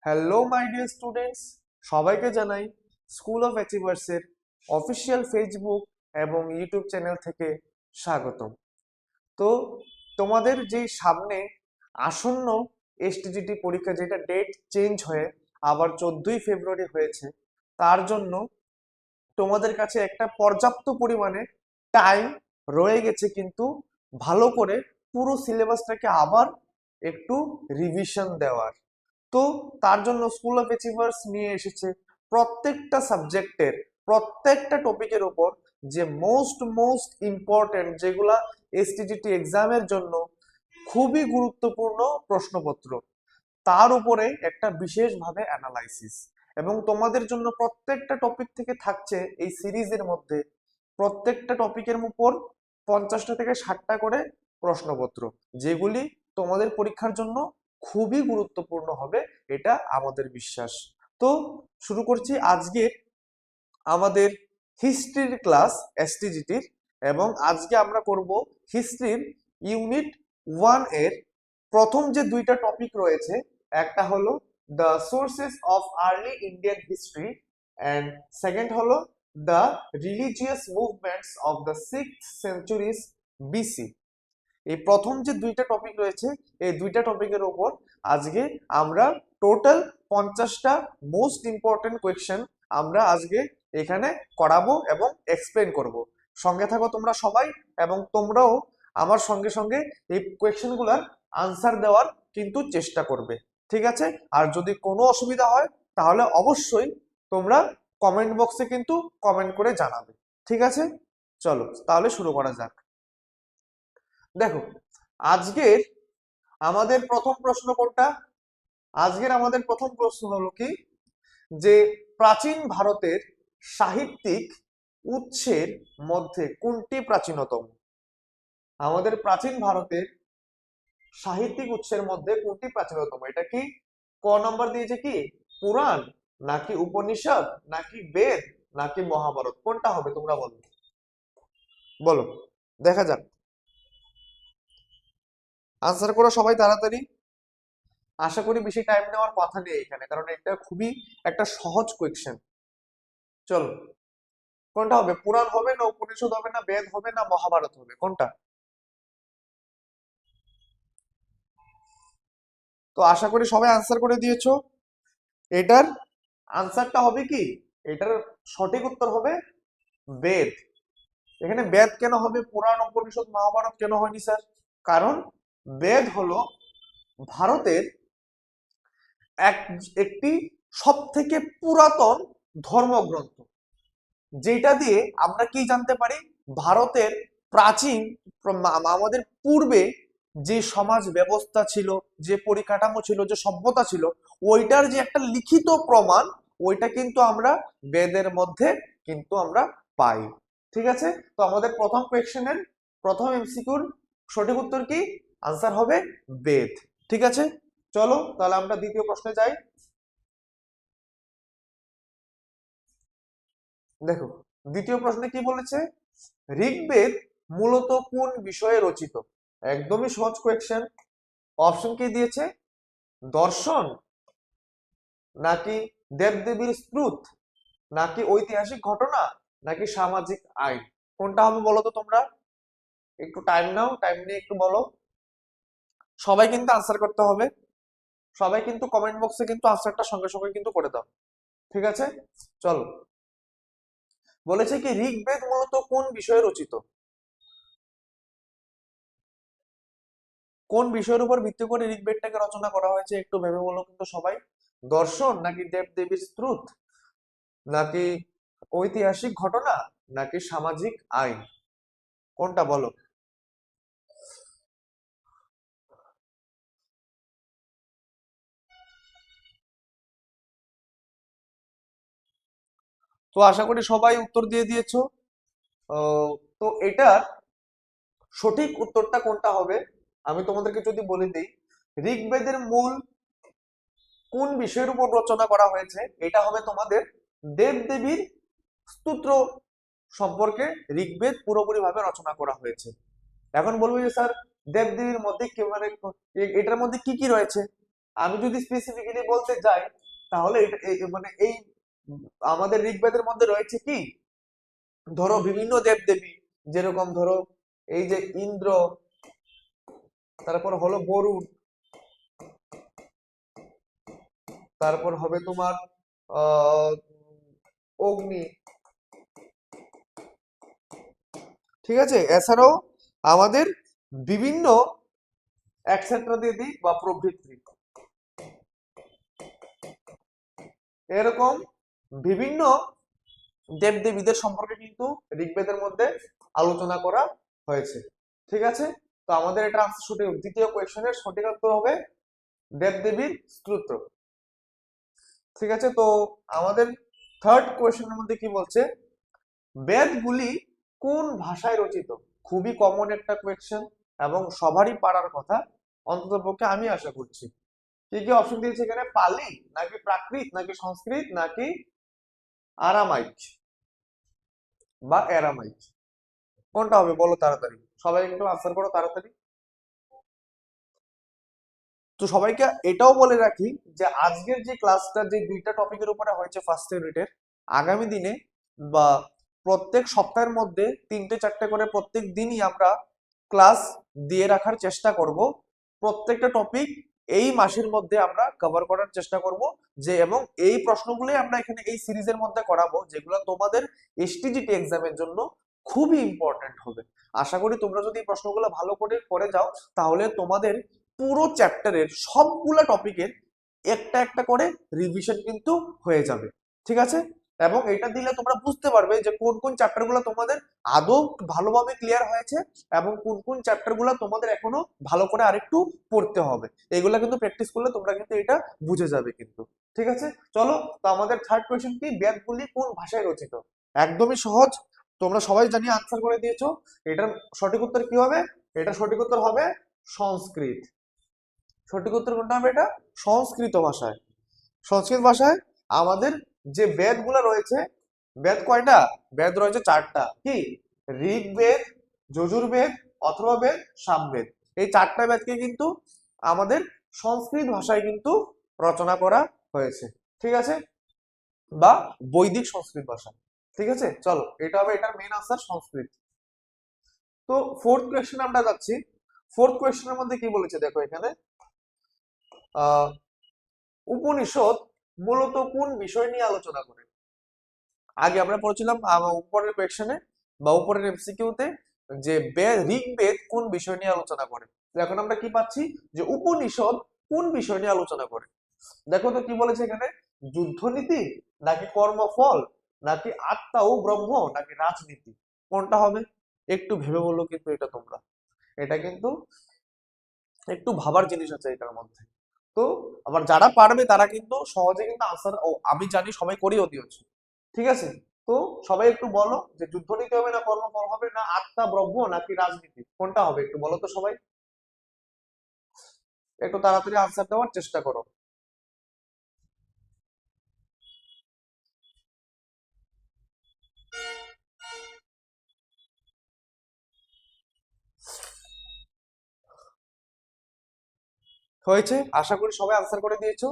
Hello my dear students, সবাইকে জানাই school of অ্যাচিভার্সের official Facebook এবং ইউটিউব চ্যানেল থেকে স্বাগতম। তো তোমাদের যে সামনে আসন্ন এসটিজিটি পরীক্ষা, যেটা ডেট চেঞ্জ হয়ে আবার 14ই ফেব্রুয়ারি হয়েছে, তার জন্য তোমাদের কাছে একটা পর্যাপ্ত পরিমাণে টাইম রয়ে গেছে, কিন্তু ভালো করে পুরো সিলেবাসটাকে আবার একটু রিভিশন দেওয়ার। তো তার জন্য স্কুল অফ অ্যাচিভার্স নিয়ে এসেছে প্রত্যেকটা সাবজেক্টের প্রত্যেকটা টপিকের উপর যে মোস্ট মোস্ট ইম্পর্টেন্ট, যেগুলা এসটিজিটি এক্সামের জন্য খুবই গুরুত্বপূর্ণ প্রশ্নপত্র, তার উপরে একটা বিশেষভাবে অ্যানালাইসিস। এবং তোমাদের জন্য প্রত্যেকটা টপিক থেকে থাকছে এই সিরিজের মধ্যে প্রত্যেকটা টপিকের উপর 50টা থেকে 60টা করে প্রশ্নপত্র, যেগুলি তোমাদের পরীক্ষার জন্য খুবই গুরুত্বপূর্ণ হবে, এটা আমাদের বিশ্বাস। তো শুরু করছি আজকের আমাদের হিস্ট্রির ক্লাস এসটিজিটির। এবং আজকে আমরা করব হিস্ট্রির ইউনিট 1 এর প্রথম যে দুইটা টপিক রয়েছে, একটা হলো the sources of early Indian history and second হলো the religious movements of the 6th centuries BC. এই প্রথম যে দুইটা টপিক রয়েছে, এই দুইটা টপিকের উপর আজকে আমরা টোটাল 50টা মোস্ট ইম্পর্টেন্ট কোয়েশ্চেন আমরা আজকে এখানে করাবো এবং এক্সপ্লেন করব। সঙ্গে থাকো তোমরা সবাই, এবং তোমরাও আমার সঙ্গে সঙ্গে এই কোয়েশ্চেনগুলোর আনসার দেওয়ার কিন্তু চেষ্টা করবে, ঠিক আছে? আর যদি কোনো অসুবিধা হয় তাহলে অবশ্যই তোমরা কমেন্ট বক্সে কিন্তু কমেন্ট করে জানাবে, ঠিক আছে? চলো তাহলে শুরু করা যাক। দেখো, আজকের আমাদের প্রথম প্রশ্ন কোনটা? আজকের আমাদের প্রথম প্রশ্ন হলো কি, যে প্রাচীন ভারতের সাহিত্যিক উৎসের মধ্যে কোনটি প্রাচীনতম? আমাদের প্রাচীন ভারতের সাহিত্যিক উৎসের মধ্যে কোনটি প্রাচীনতম? এটা কি ক নাম্বার দিয়েছে, কি পুরাণ, নাকি উপনিষদ, নাকি বেদ, নাকি মহাভারত? কোনটা হবে তোমরা বলো, বলো, দেখা যাক। আনসার করো সবাই তাড়াতাড়ি। আশা করি বেশি টাইম নেওয়ার কথা নেই এখানে, কারণ এটা খুবই একটা সহজ কোয়েশ্চেন। চলো, কোনটা হবে? পুরাণ হবে, না উপনিষদ হবে, না বেদ হবে, না মহাভারত হবে? কোনটা? তো আশা করি সবাই আনসার করে দিয়েছো। এটার আনসারটা হবে কি, এটার সঠিক উত্তর হবে বেদ। এখানে বেদ কেন হবে, পুরাণ উপনিষদ মহাভারত কেন হয়নি স্যার? কারণ বেদ হলো ভারতের এক একটি সব থেকে পুরাতন ধর্মগ্রন্থ, যেটা দিয়ে আমরা কি জানতে পারি, ভারতের প্রাচীন আমাদের পূর্বে যে সমাজ ব্যবস্থা ছিল, যে পরিকাঠামো ছিল, যে সভ্যতা ছিল, ওইটার যে একটা লিখিত প্রমাণ, ওইটা কিন্তু আমরা বেদের মধ্যে কিন্তু আমরা পাই, ঠিক আছে? তো আমাদের প্রথম কোয়েশ্চেনের প্রথম এমসিকিউর সঠিক উত্তর কি? আনসার হবে বেদ, ঠিক আছে? চলো তাহলে আমরা দ্বিতীয় প্রশ্নে যাই। দেখো, দ্বিতীয় প্রশ্নে কি বলেছে, ঋগ্বেদ মূলত কোন বিষয়ে রচিত? একদমই সহজ কোয়েশ্চেন। অপশন কি দিয়েছে, দর্শন, নাকি দেবদেবীর স্তুত, নাকি ঐতিহাসিক ঘটনা, নাকি সামাজিক আইন? কোনটা হবে বলো তো তোমরা? একটু টাইম নাও, টাইম নিয়ে একটু বলো। সবাই কিন্তু আনসার করতে হবে, সবাই কিন্তু কমেন্ট বক্সে কিন্তু আনসারটা সঙ্গে সঙ্গে কিন্তু করে দাও, ঠিক আছে? চলো, বলেছে কি ঋগ্বেদ মূলত কোন বিষয়ে রচিত? কোন বিষয়ের উপর ভিত্তি করে ঋগ্বেদটাকে রচনা করা হয়েছে একটু ভেবে বলো কিন্তু সবাই। দর্শন, নাকি দেব দেবীর স্তুত, নাকি ঐতিহাসিক ঘটনা, নাকি সামাজিক আইন? কোনটা বলো? তো আশা করি সবাই উত্তর দিয়ে দিয়েছো। তো এটার সঠিক উত্তরটা কোনটা হবে আমি তোমাদেরকে যদি বলে দিই, ঋগ্বেদের মূল কোন বিষয়ের উপর রচনা করা হয়েছে, এটা হবে তোমাদের দেবদেবীর স্তোত্র সম্পর্কে ঋগ্বেদ পুরোপুরি ভাবে রচনা করা হয়েছে। এখন বলবো যে স্যার দেবদেবীর মধ্যে কি মানে এটার মধ্যে কি কি রয়েছে? আমি যদি স্পেসিফিক্যালি বলতে যাই তাহলে মানে এই আমাদের ঋগ্বেদের মধ্যে রয়েছে কি, ধরো বিভিন্ন দেবদেবী, যেরকম ধরো এই যে ইন্দ্র, তারপর হলো বরুণ, তারপর হবে তোমার আহ অগ্নি, ঠিক আছে। এছাড়াও আমাদের বিভিন্ন এক্সেট্রা দিয়ে দিই বা প্রভৃতি, এরকম বিভিন্ন দেবদেবীদের সম্পর্কে কিন্তু ঋগ্বেদের মধ্যে আলোচনা করা হয়েছে, ঠিক আছে। তো আমাদের এটা আনসার সঠিক, দ্বিতীয় কোয়েশ্চেনের সঠিক উত্তর হবে দেবদেবীর স্তোত্র, ঠিক আছে। তো আমাদের থার্ড কোয়েশ্চেনের মধ্যে কি বলছে, বেদগুলি কোন ভাষায় রচিত? খুবই কমন একটা কোয়েশ্চেন এবং সবারই পারার কথা, অন্ততপক্ষে আমি আশা করছি। কি কি অপশন দিয়েছে এখানে, পালি নাকি প্রাকৃত নাকি সংস্কৃত নাকি আরামাইক বা অ্যারামাইক, কোনটা হবে বলো তাড়াতাড়ি, সবাই একটু আনসার করো তাড়াতাড়ি। তো সবাইকে এটাও বলে রাখি যে আজকের যে ক্লাসটা যে দুইটা টপিকের উপরে হয়েছে ফার্স্ট ইউনিটের, আগামী দিনে বা প্রত্যেক সপ্তাহের মধ্যে 3টে 4টে করে প্রত্যেক দিনই আমরা ক্লাস দিয়ে রাখার চেষ্টা করব। প্রত্যেকটা টপিক এই মাসের মধ্যে আমরা কভার করার চেষ্টা করব, যে এবং এই প্রশ্নগুলোই আমরা এখানে এই সিরিজের মধ্যে করাবো, যেগুলো তোমাদের এসটিজিটি এক্সামের জন্য খুবই ইম্পর্টেন্ট হবে। আশা করি তোমরা যদি এই প্রশ্নগুলো ভালো করে করে যাও তাহলে তোমাদের পুরো চ্যাপ্টারের সবগুলা টপিকের একটা একটা করে রিভিশন কিন্তু হয়ে যাবে, ঠিক আছে। এবং এটা দিলে তোমরা বুঝতে পারবে যে কোন কোন চ্যাপ্টার গুলো তোমাদের আদৌ ভালোভাবে ক্লিয়ার হয়েছে এবং কোন কোন চ্যাপ্টার গুলো তোমাদের এখনো ভালো করে আরেকটু পড়তে হবে। এগুলা কিন্তু প্র্যাকটিস করলে তোমরা কিন্তু এটা বুঝে যাবে কিন্তু, ঠিক আছে। চলো, তো আমাদের থার্ড কোয়েশ্চেন কি, বেদগুলি কোন ভাষায় রচিত? একদমই সহজ, তোমরা সবাই জানি আনসার করে দিয়েছো। এটার সঠিক উত্তর কি হবে? এটা সঠিক উত্তর হবে সংস্কৃত। সঠিক উত্তর কোনটা হবে? এটা সংস্কৃত ভাষায়। সংস্কৃত ভাষায় আমাদের যে বেদগুলো রয়েছে, বেদ কয়টা? বেদ রয়েছে 4টা, কি? ঋগ্বেদ, যজুর্বেদ, অথর্ববেদ, সামবেদ। এই 4টা বেদকে কিন্তু আমাদের সংস্কৃত ভাষায় কিন্তু রচনা করা হয়েছে, ঠিক আছে, বা বৈদিক সংস্কৃত ভাষা, ঠিক আছে। চলো, এটা হবে এটার মেইন আনসার সংস্কৃত। তো ফোর্থ কোয়েশ্চেন আমরা যাচ্ছি। ফোর্থ কোয়েশ্চেনের মধ্যে কি বলেছে দেখো এখানে, আহ উপনিষদ মূলত কোন বিষয় নিয়ে আলোচনা করে? আগে আমরা পড়েছিলাম উপরের কোয়েশ্চেনে বা উপরের এমসিকিউতে যে ঋগ্বেদ কোন বিষয় নিয়ে আলোচনা করে। এখন আমরা কি পাচ্ছি, যে উপনিষদ কোন বিষয় নিয়ে আলোচনা করে। দেখো তো কি বলেছে এখানে, যুদ্ধনীতি নাকি কর্মফল নাকি আত্মা ও ব্রহ্ম নাকি রাজনীতি, কোনটা হবে? একটু ভেবে বলো কিন্তু এটা তোমরা, এটা কিন্তু একটু ভাবার জিনিস আছে এটার মধ্যে। তো আবার যারা পারবে তারা কিন্তু সহজে কিন্তু আনসার, আমি জানি সবাই করেও দিয়েছে, ঠিক আছে। তো সবাই একটু বলো যে যুদ্ধনীতি হবে না কর্মফল হবে না আত্মা ব্রহ্ম নাকি রাজনীতি, কোনটা হবে একটু বলো তো সবাই, একটু তাড়াতাড়ি আনসার দেওয়ার চেষ্টা করো। হয়েছে, আশা করি সবাই আনসার করে দিয়েছো।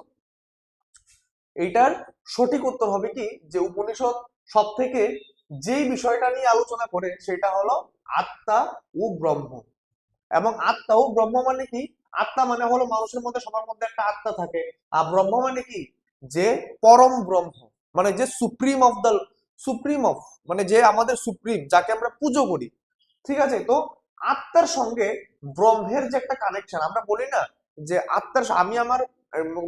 এইটার সঠিক উত্তর হবে কি, যে উপনিষদ সব থেকে যেই বিষয়টা নিয়ে আলোচনা করে সেটা হলো আত্মা ও ব্রহ্ম। এবং আত্মা ও ব্রহ্ম মানে কি, আত্মা মানে হলো মানুষের মধ্যে সবার মধ্যে একটা আত্মা থাকে, আর ব্রহ্ম মানে কি, যে পরম ব্রহ্ম, মানে যে supreme of the supreme of, মানে যে আমাদের সুপ্রিম, যাকে আমরা পুজো করি, ঠিক আছে। তো আত্মার সঙ্গে ব্রহ্মের যে একটা কানেকশন, আমরা বলি না যে আত্মার আমি আমার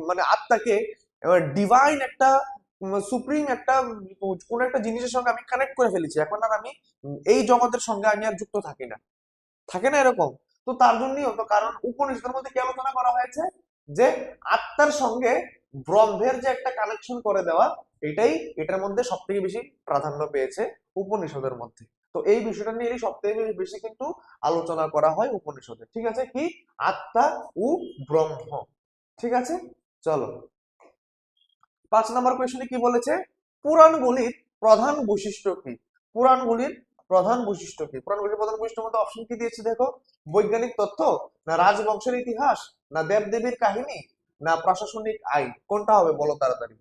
মানে আত্মাকে ডিভাইন একটা সুপ্রিম একটা কোন একটা জিনিসের সঙ্গে আমি কানেক্ট করে ফেলেছি, এখন আর আমি এই জগতের সঙ্গে আমি আর যুক্ত থাকি না, থাকে না এরকম। তো তার জন্যই হতো, কারণ উপনিষদের মধ্যে কি আলোচনা করা হয়েছে, যে আত্মার সঙ্গে ব্রহ্মের যে একটা কানেকশন করে দেওয়া, এটাই এটার মধ্যে সব থেকে বেশি প্রাধান্য পেয়েছে উপনিষদের মধ্যে। তো এই বিষয়টা নিয়ে সব থেকে বেশি কিন্তু আলোচনা করা হয় উপনিষদে, ঠিক আছে, কি আত্মা ও ব্রহ্ম, ঠিক আছে। চলো, 5 নম্বর কোয়েশ্চনে কি বলেছে, পুরাণগুলির প্রধান বৈশিষ্ট্য কি? পুরাণগুলির প্রধান বৈশিষ্ট্য কি? পুরাণগুলির প্রধান বৈশিষ্ট্যের মধ্যে অপশন কি দিয়েছে দেখো, বৈজ্ঞানিক তথ্য না রাজবংশের ইতিহাস না দেবদেবীর কাহিনী না প্রশাসনিক আইন? কোনটা হবে বলো তাড়াতাড়ি,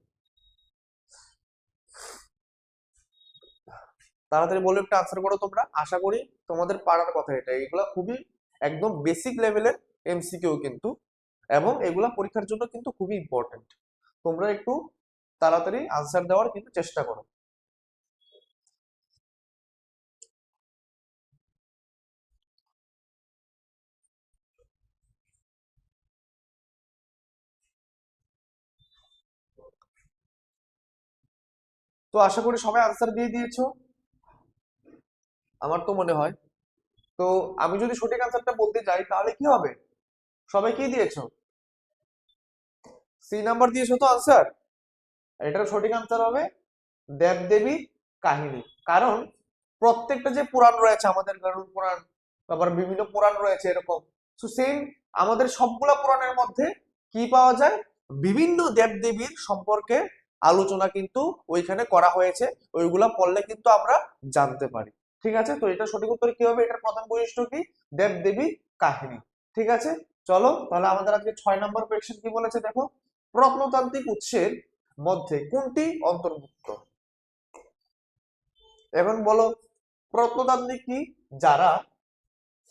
তাড়াতাড়ি বলে একটা আনসার করো তোমরা। আশা করি তোমাদের পারার কথা এটা, এগুলা খুবই একদম বেসিক লেভেলের এমসিকিউ কিন্তু, এবং এগুলা পরীক্ষার জন্য কিন্তু খুবই ইম্পর্টেন্ট। তোমরা একটু তাড়াতাড়ি আনসার দেওয়ার কিন্তু চেষ্টা করো। তো আশা করি সবাই আনসার দিয়ে দিয়েছো, আমার তো মনে হয়। তো আমি যদি সঠিক আনসারটা বলতে যাই তাহলে কি হবে? সবাই কি দিয়েছো? সি নাম্বার দিয়েছো তো আনসার। এটার সঠিক আনসার হবে দেবদেবী কাহিনী। কারণ প্রত্যেকটা যে পুরাণ রয়েছে, আমাদের গরুড় পুরাণ, তারপর বিভিন্ন পুরাণ রয়েছে এরকম, তো সেম আমাদের সবগুলা পুরাণের মধ্যে কি পাওয়া যায়? বিভিন্ন দেবদেবীর সম্পর্কে আলোচনা কিন্তু ওইখানে করা হয়েছে। ওইগুলা পড়লে কিন্তু আমরা জানতে পারি। ঠিক আছে, তো এটা সঠিক উত্তর কি হবে? এটার প্রধান বৈশিষ্ট্য কি? দেবদেবী কাহিনী। ঠিক আছে, চলো তাহলে আমাদের আজকে 6 নম্বর কোয়েশ্চেন কি বলেছে দেখো। প্রত্নতান্ত্রিক উৎসের মধ্যে কোনটি অন্তর্ভুক্ত? এখন বলো, প্রত্নতান্ত্রিক কি? যারা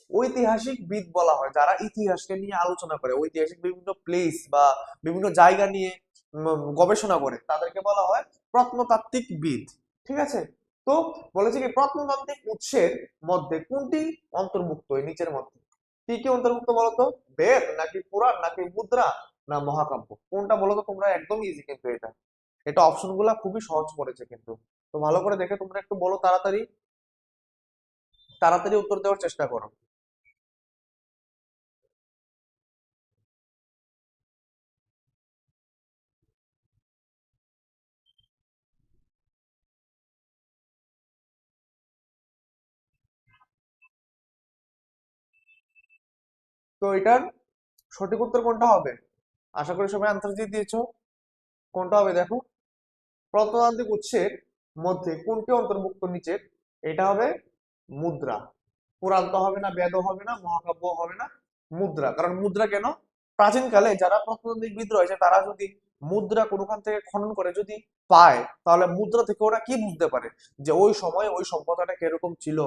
ঐতিহাসিক বিদ বলা হয়, যারা ইতিহাসকে নিয়ে আলোচনা করে, ঐতিহাসিক বিভিন্ন প্লেস বা বিভিন্ন জায়গা নিয়ে গবেষণা করে, তাদেরকে বলা হয় প্রত্নতাত্ত্বিক বিদ। ঠিক আছে, তো বলেছে কি প্রত্নতান্ত্রিক উৎসের মধ্যে কোনটি অন্তর্ভুক্ত এই নিচের মধ্যে? কি কি অন্তর্ভুক্ত বলতো? বেদ নাকি পুরাণ নাকি মুদ্রা না মহাকাব্য? কোনটা বলতো তোমরা? একদম ইজি কিন্তু এটা, এটা অপশন গুলা খুবই সহজ পড়েছে কিন্তু। তো ভালো করে দেখে তোমরা একটু বলো তাড়াতাড়ি, তাড়াতাড়ি উত্তর দেওয়ার চেষ্টা করো। তো এটার সঠিক উত্তর কোনটা হবে? আশা করি সবাই আনসার দিয়ে দিয়েছো। কোনটা হবে দেখো, প্রত্নতান্ত্রিক উৎসের মধ্যে কোনটি অন্তর্ভুক্ত নিচের? এটা হবে মুদ্রা। পুরাণ তো হবে না, বেদও হবে না, মহাকাব্য হবে না, মুদ্রা। কারণ মুদ্রা কেন? প্রাচীনকালে যারা প্রত্নতান্ত্রিকবিদ রয়েছে তারা যদি মুদ্রা কোনোখান থেকে খনন করে যদি পায়, তাহলে মুদ্রা থেকে ওরা কি বুঝতে পারে যে ওই সময় ওই সভ্যতাটা কিরকম ছিল,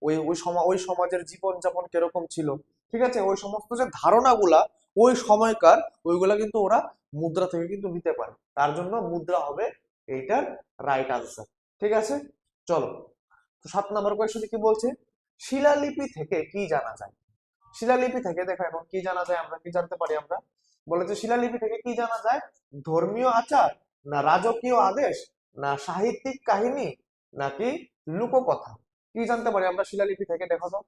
ওই ওই সময় ওই সমাজের জীবন যাপন কিরকম ছিল। ঠিক আছে, ওই সমস্ত যে ধারণাগুলা ওই সময়কার, ওইগুলা কিন্তু ওরা মুদ্রা থেকে কিন্তু নিতে পারে। তার জন্য মুদ্রা হবে এইটার রাইট আনসার। ঠিক আছে, চলো। তো 7 নম্বর কোয়েশ্চনে কি বলছে? শিলালিপি থেকে কি জানা যায়? শিলালিপি থেকে দেখো এখন কি জানা যায়, আমরা কি জানতে পারি আমরা? বলেছে শিলালিপি থেকে কি জানা যায়? ধর্মীয় আচার না রাজকীয় আদেশ না সাহিত্যিক কাহিনী নাকি লোককথা? কি জানতে পারি আমরা শিলালিপি থেকে? দেখো তো,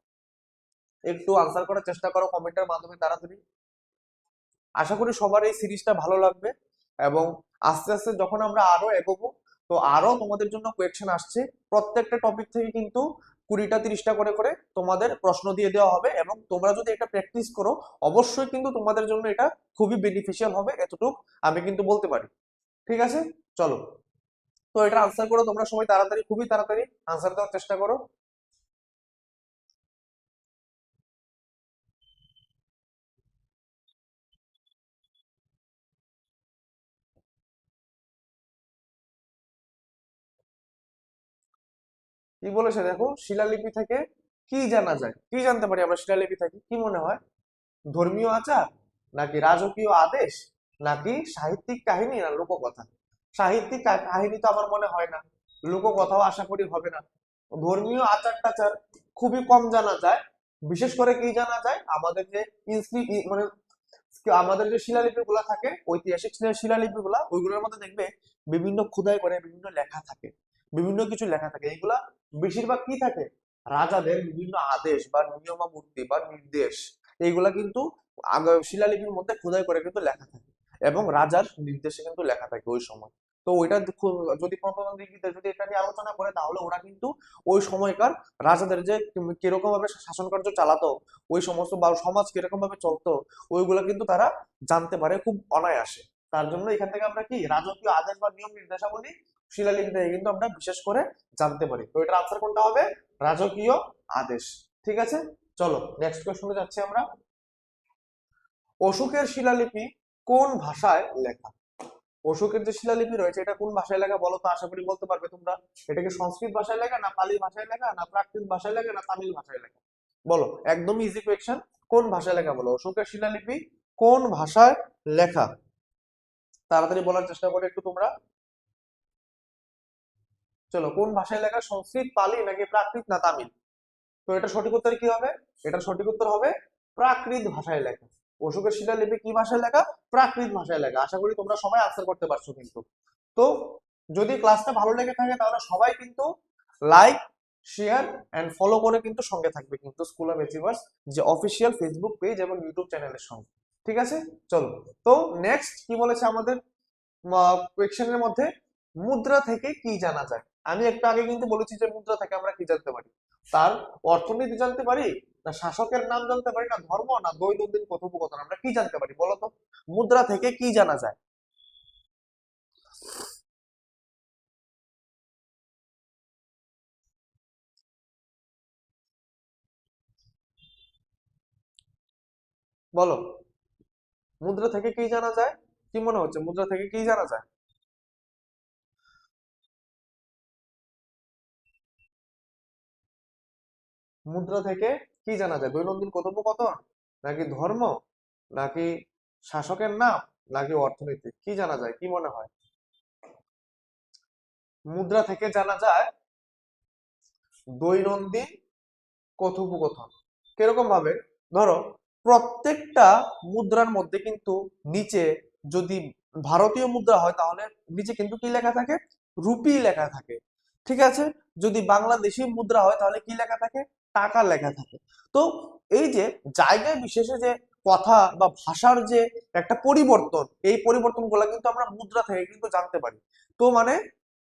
একটু আনসার করার চেষ্টা করো কমেন্টের মাধ্যমে তাড়াতাড়ি। আশা করি সবার এই সিরিজটা ভালো লাগবে, এবং আস্তে আস্তে যখন আমরা আরো এগোবো, তো আরো তোমাদের জন্য কোয়েশ্চেন আসছে। প্রত্যেকটা টপিক থেকে কিন্তু 20টা 30টা করে করে তোমাদের প্রশ্ন দিয়ে দেওয়া হবে, এবং তোমরা যদি এটা প্র্যাকটিস করো অবশ্যই কিন্তু তোমাদের জন্য এটা খুবই বেনিফিশিয়াল হবে, এতটুকু আমি কিন্তু বলতে পারি। ঠিক আছে, চলো। তো এটা আনসার করো তোমরা সবাই তাড়াতাড়ি, খুবই তাড়াতাড়ি আনসার দেওয়ার চেষ্টা করো। কি বলেছে দেখো, শিলালিপি থেকে কি জানা যায়? কি জানতে পারি আমরা শিলালিপি থেকে? কি মনে হয়? ধর্মীয় আচার নাকি রাজকীয় আদেশ নাকি সাহিত্যিক কাহিনী না লোককথা? সাহিত্যিক কাহিনী তো আমার মনে হয় না, লোককথাও আশা করি হবে না। ধর্মীয় আচার টাচার খুবই কম জানা যায়। বিশেষ করে কি জানা যায়, আমাদের যে মানে আমাদের যে শিলালিপি গুলা থাকে, ঐতিহাসিক শিলালিপি গুলা, ওইগুলোর মধ্যে দেখবে বিভিন্ন খোদাই করে বিভিন্ন লেখা থাকে, বিভিন্ন কিছু লেখা থাকে। এগুলা বেশিরভাগ কি থাকে? রাজাদের বিভিন্ন আদেশ বা নিয়মাবর্তি বা নির্দেশ, এইগুলা কিন্তু শিলালিপির মধ্যে খোদাই করে কিন্তু লেখা থাকে, এবং রাজার নির্দেশে কিন্তু লেখা থাকে ওই সময়। তো ওইটা যদি প্রত্নতান্ত্রিকবিদরা যদি এটা নিয়ে আলোচনা করে, তাহলে ওরা কিন্তু ওই সময়কার রাজাদের যে কিরকম ভাবে শাসন কার্য চালাতো, ওই সমস্ত বা সমাজ কিরকম ভাবে চলতো, ওইগুলা কিন্তু তারা জানতে পারে খুব অনায়াসে। তার জন্য এখান থেকে আমরা কি রাজকীয় আদেশ বা নিয়ম নির্দেশাবলী শিলালিপি থেকে কিন্তু আমরা বিশেষ করে জানতে পারি। তো এটার আনসার কোনটা হবে? রাজকীয় আদেশ। ঠিক আছে, চলো নেক্সট কোশ্চেনে যাচ্ছি আমরা। অশোকের শিলালিপি কোন ভাষায় লেখা? অশোকের যে শিলালিপি রয়েছে এটা কোন ভাষায় লেখা বলো তো? আশা করি বলতে পারবে তোমরা। এটা কি সংস্কৃত ভাষায় লেখা, না পালি ভাষায় লেখা, না প্রাকৃত ভাষায় লেখা, না তামিল ভাষায় লেখা? বলো, একদম ইজি কোয়েশ্চেন। কোন ভাষায় লেখা বলো? অশোকের শিলালিপি কোন ভাষায় লেখা? তাড়াতাড়ি বলার চেষ্টা করো একটু তোমরা। চলো, কোন ভাষায় লেখা? সংস্কৃত, পালি, নাকি প্রাকৃত, না তামিল? তো এটা সঠিক উত্তর কি হবে? এটা সঠিক উত্তর হবে প্রাকৃত ভাষায় লেখা। অশোকের শিলালিপি কি ভাষায় লেখা? প্রাকৃত ভাষায় লেখা। আশা করি তোমরা সবাই আনসার করতে পারছো কিন্তু। তো যদি ক্লাসটা ভালো লেগে থাকে তাহলে সবাই কিন্তু লাইক, শেয়ার এন্ড ফলো করে কিন্তু সঙ্গে থাকবে কিন্তু স্কুল অফ অ্যাচিভার্স যে অফিসিয়াল ফেসবুক পেজ এবং ইউটিউব চ্যানেলের সঙ্গে। ঠিক আছে, চলো। তো নেক্সট কি বলেছে আমাদের কোয়েশ্চেনের মধ্যে? মুদ্রা থেকে কি জানা যায়? আমি একটু আগে কিন্তু বলেছি যে মুদ্রা থেকে আমরা কি জানতে পারি? তার অর্থনীতি জানতে পারি, না শাসকের নাম জানতে পারি, না ধর্ম, না দৈনন্দিন কথোপকথন? আমরা কি জানতে পারি বলো তো? মুদ্রা থেকে কি জানা যায়? বলো, মুদ্রা থেকে কি জানা যায়? কি মনে হচ্ছে মুদ্রা থেকে কি জানা যায়? মুদ্রা থেকে কি জানা যায়? দৈনন্দিন কথোপকথন, নাকি ধর্ম, নাকি শাসকের নাম, নাকি অর্থনীতি? কি জানা যায়, কি মনে হয়? মুদ্রা থেকে জানা যায় দৈনন্দিন কথোপকথন। কিরকম ভাবে? ধরো, প্রত্যেকটা মুদ্রার মধ্যে কিন্তু নিচে, যদি ভারতীয় মুদ্রা হয় তাহলে নিচে কিন্তু কি লেখা থাকে? রুপি লেখা থাকে। ঠিক আছে, যদি বাংলাদেশি মুদ্রা হয় তাহলে কি লেখা থাকে? টাকা লেখা থাকে। তো এই যে জায়গায় বিশেষে যে কথা বা ভাষার যে একটা পরিবর্তন, এই পরিবর্তনগুলো কিন্তু আমরা মুদ্রা থেকে কিন্তু জানতে পারি। তো মানে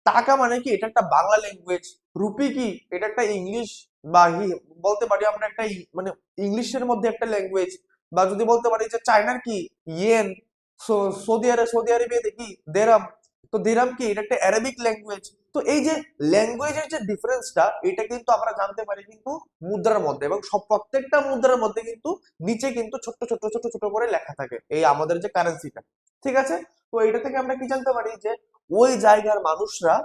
টাকা মানে কি? এটা একটা বাংলা ল্যাঙ্গুয়েজ। রুপি কি? এটা একটা ইংলিশ বা বলতে পারি আমরা একটা মানে ইংলিশের মধ্যে একটা ল্যাঙ্গুয়েজ। বা যদি বলতে পারি যে চায়নার কি? ইয়েন। সৌদি আরবে দেখি দেরাম। তো দেরাম কি? এটা একটা অ্যারাবিক ল্যাঙ্গুয়েজ। তো এই যে ল্যাঙ্গুয়েজের যে ডিফারেন্সটা, এটা কিন্তু আমরা জানতে পারি কিন্তু মুদ্রার মধ্যে। এবং সব প্রত্যেকটা মুদ্রার মধ্যে কিন্তু নিচে কিন্তু ছোট্ট ছোট্ট ছোট ছোট করে লেখা থাকে এই আমাদের যে কারেন্সিটা। ঠিক আছে, তো এটা থেকে আমরা কি জানতে পারি যে ওই জায়গার মানুষরা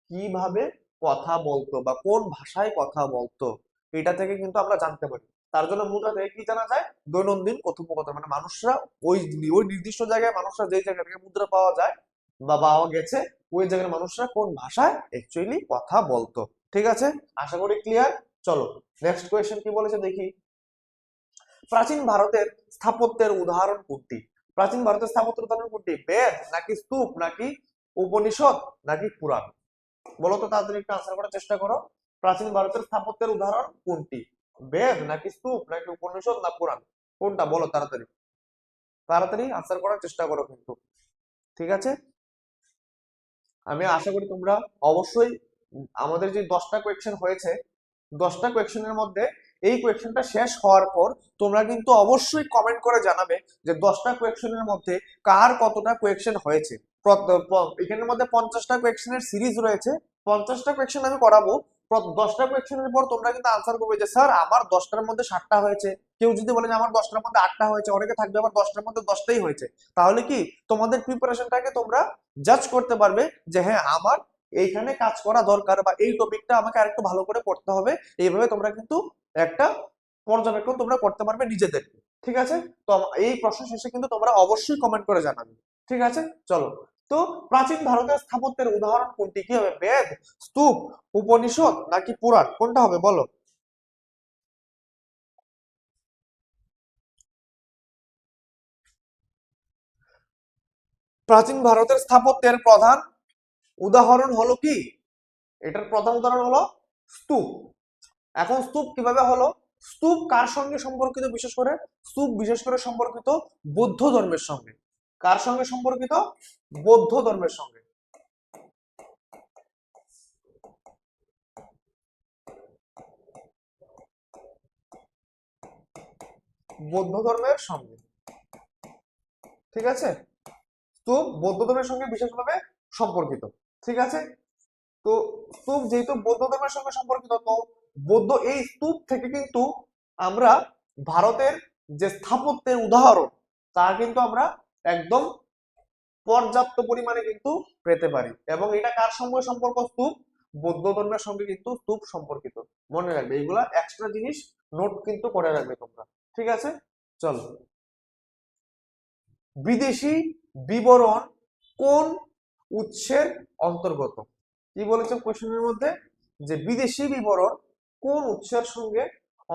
কিভাবে কথা বলতো বা কোন ভাষায় কথা বলতো, এটা থেকে কিন্তু আমরা জানতে পারি। তার জন্য মুদ্রা থেকে কি জানা যায়? দৈনন্দিন কথোপকথন, মানে মানুষরা ওই ওই নির্দিষ্ট জায়গায়, মানুষরা যেই জায়গা থেকে মুদ্রা পাওয়া যায় বা পাওয়া গেছে, ওই জায়গার মানুষরা কোন ভাষায় অ্যাকচুয়ালি কথা বলতো। ঠিক আছে, আশা করি ক্লিয়ার। চলো, নেক্সট কোয়েশ্চেন কি বলেছে দেখি। প্রাচীন ভারতের স্থাপত্যের উদাহরণ কোনটি? প্রাচীন ভারতের স্থাপত্যের উদাহরণ কোনটি? বেদ, নাকি স্তূপ, নাকি উপনিষদ, নাকি পুরাণ? বলো তো, তাড়াতাড়ি একটু আনসার করার চেষ্টা করো। প্রাচীন ভারতের স্থাপত্যের উদাহরণ কোনটি? বেদ, নাকি স্তূপ, নাকি উপনিষদ, না পুরাণ? কোনটা বলো তাড়াতাড়ি। তাড়াতাড়ি আনসার করার চেষ্টা করো কিন্তু। ঠিক আছে, আমি আশা করি তোমরা অবশ্যই আমাদের যে 10টা কোয়েশ্চেন হয়েছে, 10টা কোয়েশ্চেনের মধ্যে এই কোয়েশ্চেনটা শেষ হওয়ার পর তোমরা কিন্তু অবশ্যই কমেন্ট করে জানাবে যে 10টা কোয়েশ্চেনের মধ্যে কার কতটা কোয়েশ্চেন হয়েছে। এখানের মধ্যে 50টা কোয়েশ্চেনের সিরিজ রয়েছে। 50টা কোয়েশ্চেন আমি করাবো। 10টা কোয়েশ্চেনের পর তোমরা কিন্তু আনসার করবে যে স্যার আমার 10টার মধ্যে 7টা হয়েছে। কেউ যদি বলে যে আমার 10টার মধ্যে 8টা হয়েছে, অনেকে থাকবে আবার 10টার মধ্যে 10টাই হয়েছে। তাহলে কি তোমাদের প্রিপারেশনটাকে তোমরা জাজ করতে পারবে যে হ্যাঁ, আমার এইখানে কাজ করা দরকার বা এই টপিকটা আমাকে আরেকটু ভালো করে পড়তে হবে। এইভাবে তোমরা কিন্তু একটা পর্যবেক্ষণ তোমরা করতে পারবে নিজেদেরকে। ঠিক আছে, তো এই প্রশ্ন শেষে কিন্তু তোমরা অবশ্যই কমেন্ট করে জানাবে। ঠিক আছে, চলো। তো প্রাচীন ভারতের স্থাপত্যের উদাহরণ কোনটি? কি হবে? বেদ, স্তূপ, উপনিষদ, নাকি পুরাণ? কোনটা হবে বলো? প্রাচীন ভারতের স্থাপত্যের প্রধান উদাহরণ হলো কি? এটার প্রধান উদাহরণ হলো স্তূপ। এখন স্তূপ কিভাবে হলো? স্তূপ কার সঙ্গে সম্পর্কিত? বিশেষ করে স্তূপ বিশেষ করে সম্পর্কিত বৌদ্ধ ধর্মের সঙ্গে। কার সঙ্গে সম্পর্কিত? বৌদ্ধ ধর্মের সঙ্গে। বৌদ্ধ ধর্মের সঙ্গে। ঠিক আছে, স্তূপ বৌদ্ধ ধর্মের সঙ্গে বিশেষভাবে সম্পর্কিত। ঠিক আছে, তো স্তূপ যেহেতু বৌদ্ধ ধর্মের সঙ্গে সম্পর্কিত, তো বৌদ্ধ এই স্তূপ থেকে কিন্তু আমরা ভারতের যে স্থাপত্যের উদাহরণ তা কিন্তু আমরা একদম পর্যাপ্ত পরিমাণে কিন্তু পেতে পারি। এবং এটা কার সঙ্গে সম্পর্ক? স্তূপ, বৌদ্ধ ধর্মের সঙ্গে কিন্তু স্তূপ সম্পর্কিত। মনে রাখবে, এগুলা এক্সট্রা জিনিস নোট কিন্তু করে রাখবে তোমরা। ঠিক আছে, চলো। বিদেশি বিবরণ কোন উৎসের অন্তর্গত? কি বলেছে কোশ্চেনের মধ্যে? যে বিদেশি বিবরণ কোন উৎসের সঙ্গে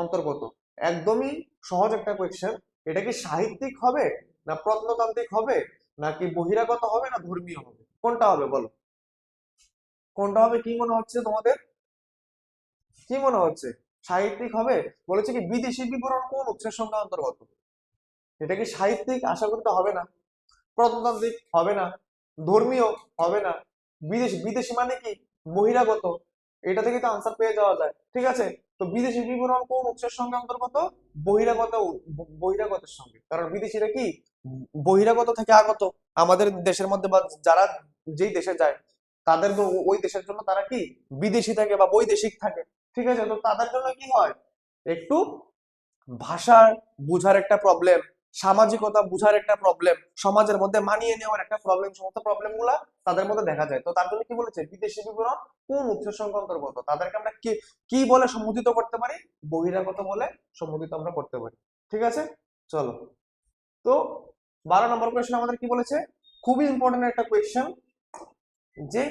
অন্তর্গত। একদমই সহজ একটা কোয়েশ্চেন। এটা কি সাহিত্যিক হবে, না প্রত্নতান্ত্রিক হবে, নাকি বহিরাগত হবে, না ধর্মীয় হবে? কোনটা হবে বলো? কোনটা হবে? কি মনে হচ্ছে তোমাদের? কি মনে হচ্ছে? সাহিত্যিক হবে? বলেছে কি বিদেশি বিবরণ কোন উৎসের সঙ্গে অন্তর্গত। এটা কি সাহিত্যিক? আশা করি তো হবে না। প্রত্নতান্ত্রিক হবে না। ধর্মীয় হবে না। বিদেশি, বিদেশি মানে কি? বহিরাগত। এটা থেকে তো আনসার পেয়ে যাওয়া যায়। ঠিক আছে, তো বিদেশি বিবরণ কোন উৎসের সঙ্গে অন্তর্গত? বহিরাগত, বহিরাগতের সঙ্গে। কারণ বিদেশিরা কি বহিরাগত থেকে আগত আমাদের দেশের মধ্যে, বা যারা যেই দেশে যায় তাদের তো ওই দেশের জন্য তারা কি বিদেশি থাকে বা বৈদেশিক থাকে। ঠিক আছে, তো তাদের জন্য কি হয়, একটু ভাষা বুঝার একটা প্রবলেম, সামাজিকতা বুঝার একটা প্রবলেম, সমাজের মধ্যে মানিয়ে নেওয়ার একটা প্রবলেম, সমস্ত প্রবলেম গুলা তাদের মধ্যে দেখা যায়। তো তার জন্য কি বলেছে, বিদেশি বিবরণ কোন উৎসের সঙ্গে অন্তর্গত, তাদেরকে আমরা কি কি বলে সম্বোধিত করতে পারি? বহিরাগত বলে সম্বোধিত আমরা করতে পারি। ঠিক আছে, চলো। তো 12 নম্বর কোয়েশ্চেন আমাদের কি বলেছে, খুবই ইম্পর্টেন্ট একটা কোয়েশ্চেন, যে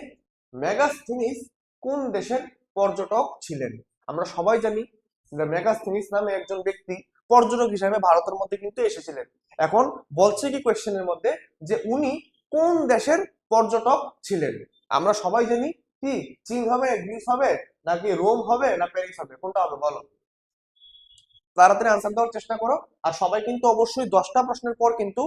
মেগাস্থিনিস কোন দেশের পর্যটক ছিলেন? আমরা সবাই জানি যে মেগাস্থিনিস নামে একজন ব্যক্তি পর্যটক হিসেবে ভারতের মধ্যে কিন্তু এসেছিলেন। এখন বলছে কি কোয়েশ্চেনের মধ্যে, যে উনি কোন দেশের পর্যটক ছিলেন? আমরা সবাই জানি কি চীন হবে, গ্রিস হবে, নাকি রোম হবে, না প্যারিস হবে? কোনটা হবে বলো? তাড়াতাড়ি আনসার দেওয়ার চেষ্টা করো। আর সবাই কিন্তু অবশ্যই 10টা প্রশ্নের পর কিন্তু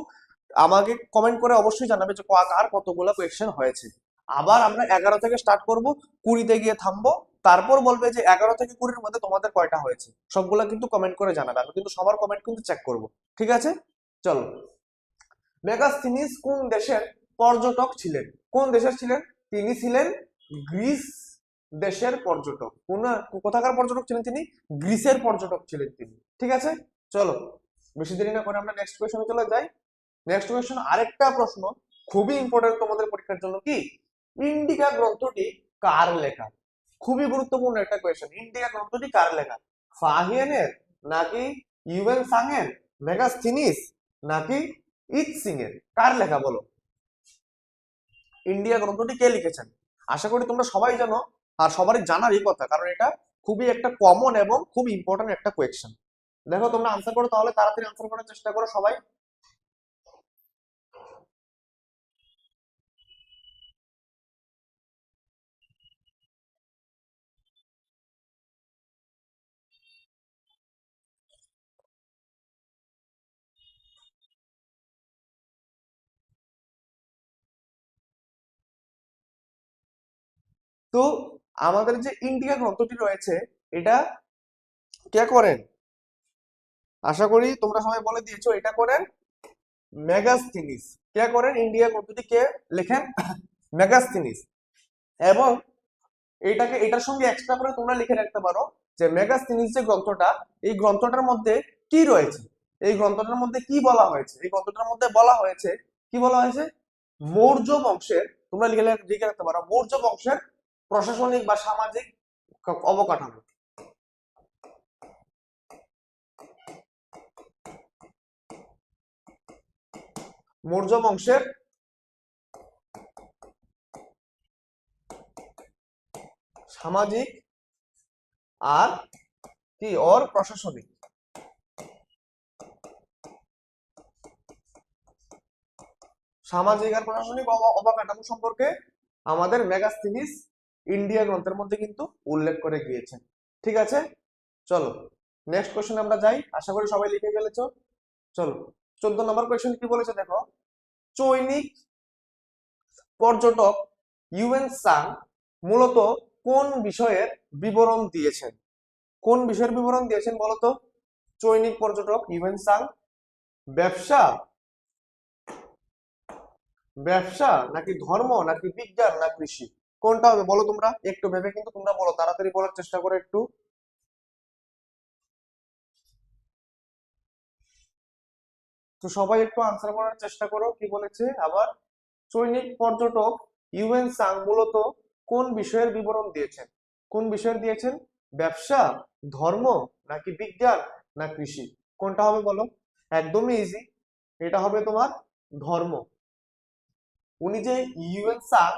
আমাকে কমেন্ট করে অবশ্যই জানাবে যে কার কতগুলো কোয়েশ্চেন হয়েছে। আবার আমরা 11 থেকে স্টার্ট করব, 20-তে গিয়ে থামবো। তারপর বলবে যে 11 থেকে 20-এর মধ্যে তোমাদের কয়টা হয়েছে। সবগুলা কিন্তু কমেন্ট করে জানাবে, আমি কিন্তু সবার কমেন্ট কিন্তু চেক করব। ঠিক আছে, চলো। মেগাস্থিনিস কোন দেশের পর্যটক ছিলেন? কোন দেশের ছিলেন? তিনি ছিলেন গ্রিস দেশের পর্যটক। কোথাকার পর্যটক ছিলেন তিনি? গ্রিসের পর্যটক ছিলেন তিনি। ঠিক আছে, চলো বেশি দেরি না করে আমরা নেক্সট কোয়েশ্চনে চলে যাই। নেক্সট কোয়েশ্চন আরেকটা প্রশ্ন, খুবই ইম্পর্টেন্ট তোমাদের পরীক্ষার জন্য। কি ইন্ডিকা গ্রন্থটি কার লেখা? খুবই গুরুত্বপূর্ণ একটা কোয়েশ্চন। ইন্ডিকা গ্রন্থটি কার লেখা? ফাহিয়ানের, নাকি ইউয়েন সাংয়ের, মেগাস্থিনিস, নাকি ইৎসিং এর? কার লেখা বলো? ইন্ডিয়া গ্রন্থটি কে লিখেছেন? আশা করি তোমরা সবাই জানো, আর সবারই জানারই কথা, কারণ এটা খুবই একটা কমন এবং খুব ইম্পর্টেন্ট একটা কোয়েশ্চেন। দেখো তোমরা আনসার করো, তাহলে তাড়াতাড়ি আনসার করার চেষ্টা করো সবাই। তো আমাদের যে ইন্ডিয়া গ্রন্থটি রয়েছে, এটা কে করেন? আশা করি তোমরা সবাই বলে দিয়েছো, এটা করেন মেগাস্থিনিস। কে করেন? ইন্ডিয়া গ্রন্থটি কে লেখেন? মেগাস্থিনিস। এবং এটার সঙ্গে এক্সট্রা করে তোমরা লিখে রাখতে পারো যে মেগাস্থিনিস যে গ্রন্থটা, এই গ্রন্থটার মধ্যে কি রয়েছে, এই গ্রন্থটার মধ্যে কি বলা হয়েছে। এই গ্রন্থটার মধ্যে বলা হয়েছে, কি বলা হয়েছে? মৌর্য বংশের, তোমরা লিখে রাখতে পারো, মৌর্য বংশের প্রশাসনিক বা সামাজিক অবকাঠামো। মৌর্য বংশের সামাজিক আর কি ওর প্রশাসনিক, সামাজিক আর প্রশাসনিক অবকাঠামো সম্পর্কে আমাদের মেগাস্থিনিস ইন্ডিয়া গ্রন্থের মধ্যে কিন্তু উল্লেখ করে গিয়েছেন। ঠিক আছে, চলো নেক্সট কোশ্চেন আমরা যাই। আশা করি সবাই লিখে ফেলেছো। চলো 14 নম্বর কোশ্চেন কি বলেছে দেখো, চৈনিক পর্যটক ইউয়েন সাং মূলত কোন বিষয়ের বিবরণ দিয়েছেন? কোন বিষয়ের বিবরণ দিয়েছেন বলতো? চৈনিক পর্যটক ইউয়েন সাং ব্যবসা, ব্যবসা নাকি ধর্ম, নাকি বিজ্ঞান, না কৃষি? কোনটা হবে বলো তোমরা? একটু ভেবে কিন্তু তোমরা বলো, তাড়াতাড়ি বলার চেষ্টা করো একটু। তো সবাই একটু আনসার করার চেষ্টা করো। কি বলেছে আবার, চৈনিক পর্যটক ইউএন সাং মূলত কোন বিষয়ের বিবরণ দিয়েছেন? কোন বিষয়ের দিয়েছেন? ব্যবসা, ধর্ম, নাকি বিজ্ঞান, না কৃষি? কোনটা হবে বলো? একদমই ইজি, এটা হবে তোমার ধর্ম। উনি যে ইউএন সাং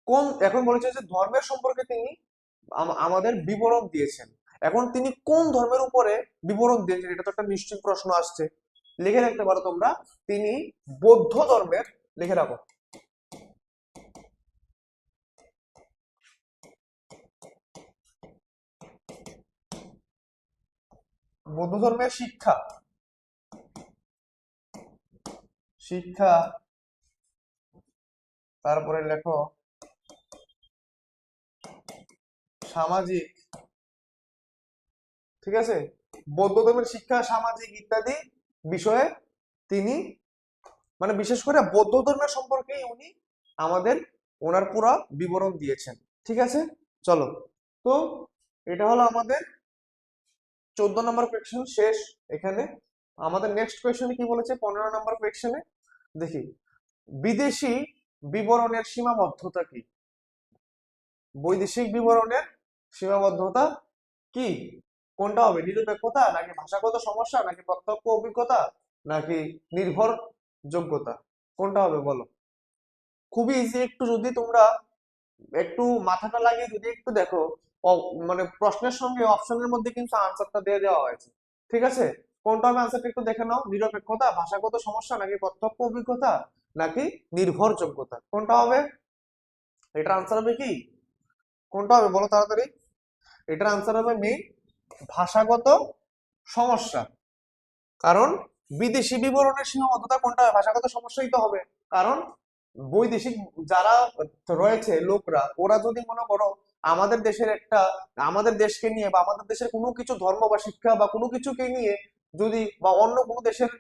কোন, এখন বলেছে যে ধর্মের সম্পর্কে তিনি আমাদের বিবরণ দিয়েছেন। এখন তিনি কোন ধর্মের উপরে বিবরণ দিয়েছেন, এটা তো একটা নিশ্চিত প্রশ্ন আসছে। লিখে রাখতে পারো তোমরা, তিনি বৌদ্ধ ধর্মের, লিখে রাখো। বৌদ্ধ ধর্মের শিক্ষা, শিক্ষা, তারপরে লেখো সামাজিক, ঠিক আছে, বৌদ্ধ ধর্মের শিক্ষা, সামাজিক ইত্যাদি বিষয়ে তিনি, মানে বিশেষ করে বৌদ্ধ ধর্মের সম্পর্কেই উনি আমাদের ওনার পুরো বিবরণ দিয়েছেন। ঠিক আছে, চলো। তো এটা হলো আমাদের 14 নম্বর কোয়েশ্চেন শেষ এখানে। আমাদের নেক্সট কোয়েশ্চেনে কি বলেছে, 15 নম্বর কোয়েশ্চেনে দেখি, বিদেশি বিবরণের সীমাবদ্ধতা কি? বৈদেশিক বিবরণের সীমাবদ্ধতা কি? কোনটা হবে, নিরপেক্ষতা, নাকি ভাষাগত সমস্যা, নাকি প্রত্যক্ষ অভিজ্ঞতা, নাকি নির্ভরযোগ্যতা? কোনটা হবে বলো? খুবই ইজি, একটু যদি তোমরা একটু মাথাটা লাগিয়ে যদি একটু দেখো, মানে প্রশ্নের সঙ্গে অপশনের মধ্যে কিন্তু আনসারটা দিয়ে দেওয়া হয়েছে। ঠিক আছে, কোনটা হবে আনসারটা একটু দেখে নাও। নিরপেক্ষতা, ভাষাগত সমস্যা, নাকি প্রত্যক্ষ অভিজ্ঞতা, নাকি নির্ভরযোগ্যতা? কোনটা হবে? এটার আনসার হবে কি? কোনটা হবে বলো তাড়াতাড়ি? এটার আনসার হবে মেইন ভাষাগত সমস্যা। কারণ বিদেশি বিবরণের সীমাবদ্ধতা কোনটা হবে? ভাষাগত সমস্যাই তো হবে। কারণ বৈদেশিক যারা রয়েছে লোকরা, ওরা যদি মনে করো আমাদের দেশের একটা, আমাদের দেশকে নিয়ে বা আমাদের দেশের কোনো কিছু ধর্ম বা শিক্ষা বা কোনো কিছুকে নিয়ে যদি, বা অন্য কোনো দেশের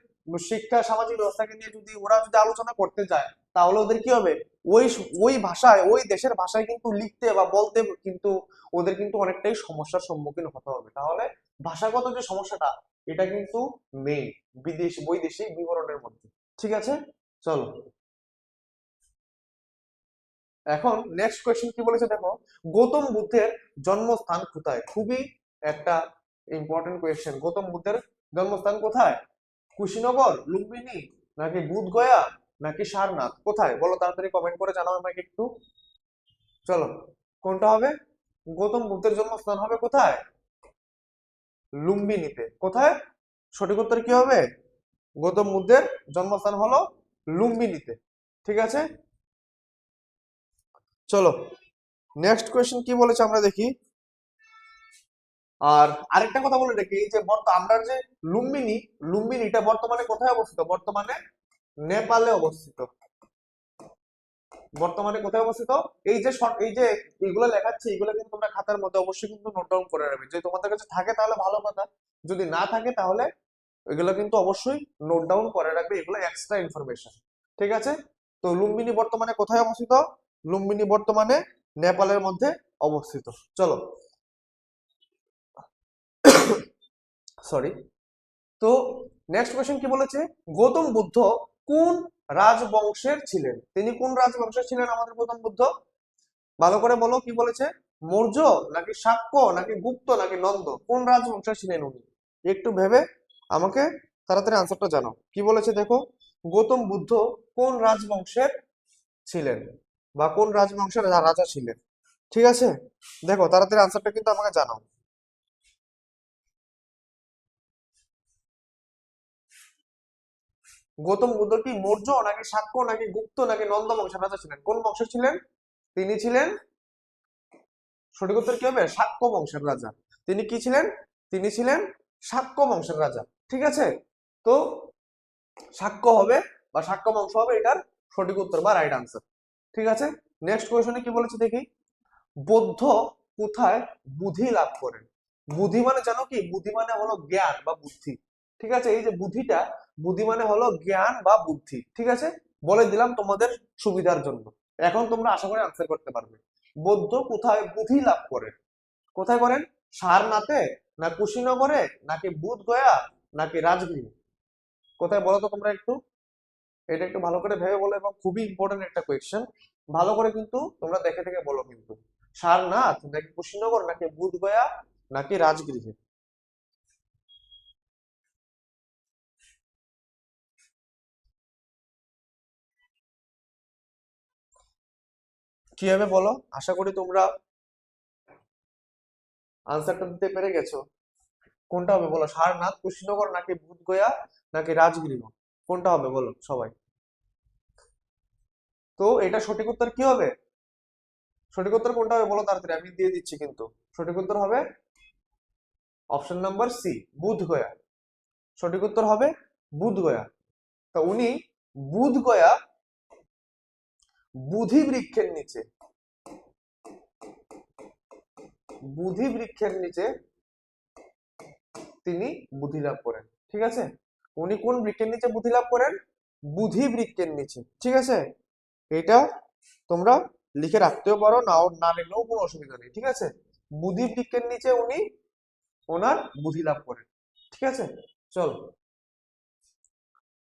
শিক্ষা সামাজিক ব্যবস্থাকে নিয়ে যদি ওরা যদি আলোচনা করতে যায়, তাহলে ওদের কি হবে, ওই ওই ভাষায়, ওই দেশের ভাষায় কিন্তু লিখতে বা বলতে কিন্তু ওদের কিন্তু অনেকটাই সমস্যার সম্মুখীন হতে হবে। তাহলে ভাষাগত যে সমস্যাটা, এটা কিন্তু মেইন বৈদেশিক বিবরণের মধ্যে। ঠিক আছে, চলো। এখন নেক্সট কোয়েশ্চেন কি বলেছে দেখো, গৌতম বুদ্ধের জন্মস্থান কোথায়? খুবই একটা ইম্পর্টেন্ট কোয়েশ্চেন। গৌতম বুদ্ধের জন্মস্থান কোথায়? কুশীনগর, লুম্বিনী, নাকি বুধগয়া, নাকি সারনাথ? কোথায় বলো তাড়াতাড়ি, কমেন্ট করে জানাও আমাকে একটু। চলো, কোনটা হবে? গৌতম বুদ্ধের জন্মস্থান হবে কোথায়? লুম্বিনীতে। কোথায়? সঠিক উত্তর কি হবে? গৌতম বুদ্ধের জন্মস্থান হলো লুম্বিনীতে। ঠিক আছে, চলো। নেক্সট কোয়েশ্চেন কি বলেছে আমরা দেখি। আর আরেকটা কথা বলে দেখি, যে আমরা যে লুম্বিনী, লুম্বিনীটা বর্তমানে কোথায় অবস্থিত? বর্তমানে নেপালে অবস্থিত। বর্তমানে কোথায় অবস্থিত? এই যে এই যে এইগুলো লেখাচ্ছি, এগুলো কিন্তু তোমরা খাতার মধ্যে অবশ্যই কিন্তু নোট ডাউন করে রাখবে। যদি তোমাদের কাছে থাকে তাহলে ভালো কথা, যদি না থাকে তাহলে এগুলো কিন্তু অবশ্যই নোট ডাউন করে রাখবে, এগুলো এক্সট্রা ইনফরমেশন। ঠিক আছে, তো লুম্বিনী বর্তমানে কোথায় অবস্থিত? লুম্বিনী বর্তমানে নেপালের মধ্যে অবস্থিত। চলো, সরি। তো নেক্সট কোয়েশ্চেন কি বলেছে, গৌতম বুদ্ধ কোন রাজবংশের ছিলেন? তিনি কোন রাজবংশের ছিলেন আমাদের গৌতম বুদ্ধ? ভালো করে বলো, কি বলেছে? মৌর্য, নাকি শাক্য, নাকি গুপ্ত, নাকি নন্দ? কোন রাজবংশের ছিলেন উনি? একটু ভেবে আমাকে তাড়াতাড়ি আনসারটা জানাও। কি বলেছে দেখো, গৌতম বুদ্ধ কোন রাজবংশের ছিলেন বা কোন রাজবংশের রাজা ছিলেন? ঠিক আছে, দেখো তাড়াতাড়ি আনসারটা কিন্তু আমাকে জানাও। গৌতম বুদ্ধ কি মৌর্য, নাকি শাক্য, নাকি গুপ্ত, নাকি নন্দ বংশের রাজা ছিলেন? কোন বংশের ছিলেন? তিনি ছিলেন, সঠিক উত্তর কি হবে? শাক্য বংশের রাজা। তিনি কি ছিলেন? তিনি ছিলেন শাক্য বংশের রাজা। ঠিক আছে, তো শাক্য হবে বা শাক্য বংশ হবে এটার সঠিক উত্তর বা রাইট আনসার। ঠিক আছে, নেক্সট কোয়েশনে কি বলেছে দেখি, বৌদ্ধ কোথায় বুদ্ধি লাভ করেন? বুদ্ধি মানে জানো কি? বুদ্ধি মানে হলো জ্ঞান বা বুদ্ধি। ঠিক আছে, এই যে বুদ্ধিটা, বুদ্ধি মানে হলো জ্ঞান বা বুদ্ধি। ঠিক আছে, বলে দিলাম তোমাদের সুবিধার জন্য। এখন তোমরা আশা করি আনসার করতে পারবে। বৌদ্ধ কোথায় বুদ্ধি লাভ করেন? কোথায় করেন? সারনাথে, না কুশীনগরে, নাকি বুধগয়া, নাকি রাজগৃহে? কোথায় বলো তো তোমরা একটু, এটা একটু ভালো করে ভেবে বলো, এবং খুবই ইম্পর্টেন্ট একটা কোয়েশ্চেন। ভালো করে কিন্তু তোমরা দেখে দেখে বলো কিন্তু। সারনাথ নাকি কুশীনগর নাকি বুধগয়া নাকি রাজগৃহে? কি হবে বলো? আশা করি তোমরা আনসারটা দিতে পেরে গেছো। কোনটা হবে বলো? সারনাথ, কুশীনগর নাকি বুধগয়া নাকি রাজগৃহ? কোনটা হবে বলো সবাই? তো এটা সঠিক উত্তর কি হবে? সঠিক উত্তর কোনটা হবে বলো তাড়াতাড়ি, আমি দিয়ে দিচ্ছি কিন্তু। সঠিক উত্তর হবে অপশন নাম্বার সি, বুধগয়া। সঠিক উত্তর হবে বুধগয়া। তা উনি বুধগয়া বুধি বৃক্ষের নিচে, বুধি বৃক্ষের নিচে তিনি বুদ্ধি লাভ করেন। ঠিক আছে, উনি কোন বৃক্ষের নিচে বুদ্ধি লাভ করেন? বুধি বৃক্ষের নিচে। ঠিক আছে, এটা তোমরা লিখে রাখতেও পারো, নাও না লিখলেও কোনো অসুবিধা নেই। ঠিক আছে, বুধি বৃক্ষের নিচে উনি ওনার বুদ্ধি লাভ করেন। ঠিক আছে, চলো।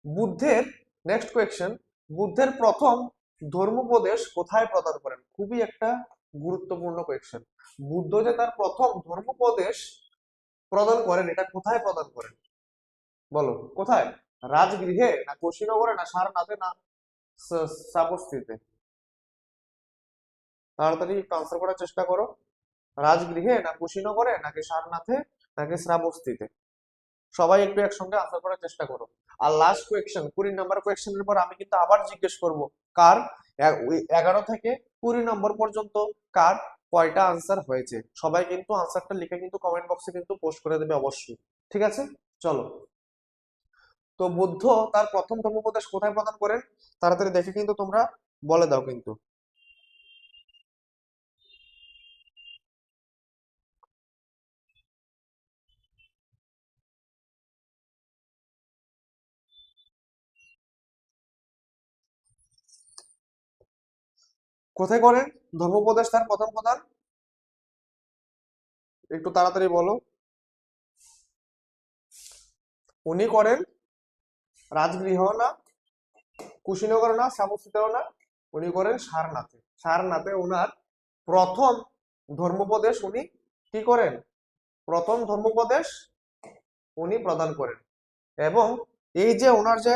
বুদ্ধের নেক্সট কোয়েশ্চেন, বুদ্ধের প্রথম ধর্মোপদেশ কোথায় প্রদান করেন? খুবই একটা গুরুত্বপূর্ণ কোয়েশ্চেন। বুদ্ধ যে তার প্রথম ধর্মোপদেশ প্রদান করেন, এটা কোথায় প্রদান করেন বলো? কোথায়? রাজগৃহে না কুশীনগরে না সারনাথে না শ্রাবস্তিতে? তাড়াতাড়ি একটু আনসার করার চেষ্টা করো। রাজগৃহে না কুশীনগরে নাকি সারনাথে নাকি শ্রাবস্তিতে? সবাই একটু একসঙ্গে আনসার করার চেষ্টা করো। আর লাস্ট কোয়েশ্চেন, 20 নম্বর কোয়েশ্চেনের পর আমি কিন্তু আবার জিজ্ঞেস করব কার ওই 11 থেকে 20 নম্বর পর্যন্ত কার কয়টা আনসার হয়েছে। সবাই কিন্তু আনসারটা লিখে কিন্তু কমেন্ট বক্সে কিন্তু পোস্ট করে দেবে অবশ্যই। ঠিক আছে, চলো। তো বুদ্ধ তার প্রথম ধর্মোপদেশ কোথায় প্রদান করেন? তাড়াতাড়ি দেখে কিন্তু তোমরা বলে দাও কিন্তু। কোথায় করেন ধর্মোপদেশ তার প্রথম প্রদান? একটু তাড়াতাড়ি বলো। উনি করেন রাজগৃহ না, কুশীনগর না, শ্যামস্তিতেও না, উনি করেন সারনাথে। সারনাথে ওনার প্রথম ধর্মোপদেশ উনি কি করেন? প্রথম ধর্মোপদেশ উনি প্রদান করেন। এবং এই যে ওনার যে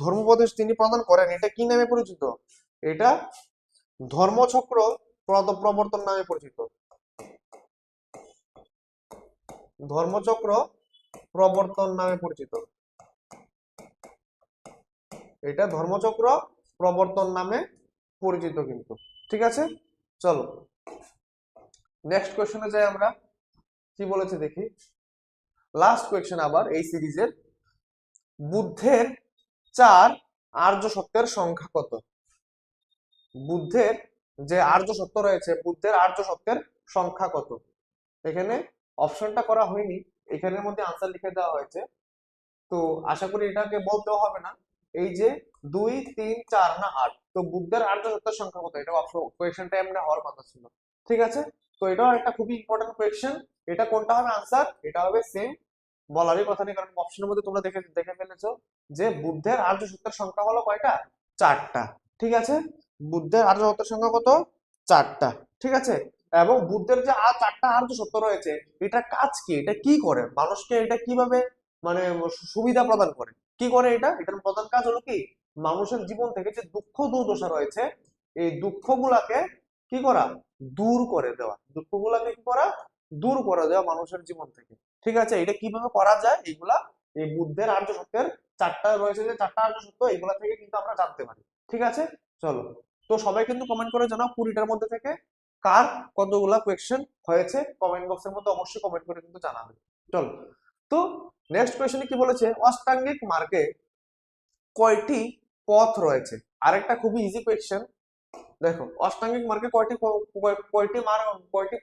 ধর্মোপদেশ তিনি প্রদান করেন, এটা কি নামে পরিচিত? এটা ধর্মচক্র প্রবর্তন নামে পরিচিত। ধর্মচক্র প্রবর্তন নামে পরিচিত। এটা ধর্মচক্র প্রবর্তন নামে পরিচিত কিন্তু। ঠিক আছে, চলো নেক্সট কোয়েশ্চনে যাই আমরা। কি বলেছে দেখি। লাস্ট কোয়েশ্চেন আবার এই সিরিজের। বুদ্ধের 4 আর্য সত্যের সংখ্যা কত? বুদ্ধের যে আর্য সত্য রয়েছে, বুদ্ধের আর্য সত্যের সংখ্যা কত? এখানে অপশনটা করা হয়নি, এখানের মধ্যে আনসার লিখে দেওয়া হয়েছে। তো আশা করি এটাকে বলতেও হবে না। এই যে 2, 3, 4 না 8, তো বুদ্ধের আর্য সত্যের সংখ্যা কত? এটা কোয়েশ্চেনটা এমনি হওয়ার কথা ছিল। ঠিক আছে, তো এটাও একটা খুবই ইম্পর্টেন্ট কোয়েশ্চেন। এটা কোনটা হবে আনসার? এটা হবে সেম, বলারই কথা নেই, কারণ অপশনের মধ্যে তোমরা দেখে দেখে ফেলেছো যে বুদ্ধের আর্য সত্যের সংখ্যা হলো কয়টা? 4টা। ঠিক আছে, বুদ্ধের আর্য সত্যের সংখ্যা কত? 4টা। ঠিক আছে, এবং বুদ্ধের যে 4টা আর্য সত্য রয়েছে, এটা কাজ কি, এটা কি করে মানুষকে, এটা কিভাবে মানে সুবিধা প্রদান করে, কি করে এটা? এটার প্রধান কাজ হলো কি, মানুষের জীবন থেকে যে দুঃখ দুর্দশা রয়েছে, এই দুঃখগুলাকে কি করা? দূর করে দেওয়া। দুঃখগুলাকে কি করা? দূর করে দেওয়া মানুষের জীবন থেকে। ঠিক আছে, এটা কিভাবে করা যায় এগুলা এই বুদ্ধের আর্য সত্যের 4টা রয়েছে, যে 4টা আর্য সত্য, এগুলা থেকে কিন্তু আমরা জানতে পারি। ঠিক আছে, চলো। তো সবাই কিন্তু কমেন্ট করে জানাও 20টার মধ্যে থেকে কার কতগুলা কোয়েশ্চেন হয়েছে, কমেন্ট বক্সের মধ্যে অবশ্যই কমেন্ট করে কিন্তু জানাবে। চলো, তো নেক্সট কোয়েশ্চেনে কি বলেছে, অষ্টাঙ্গিক মার্গে কয়টি পথ রয়েছে? আরেকটা খুবই ইজি কোয়েশ্চেন। দেখো, অষ্টাঙ্গিক মার্গে কয়টি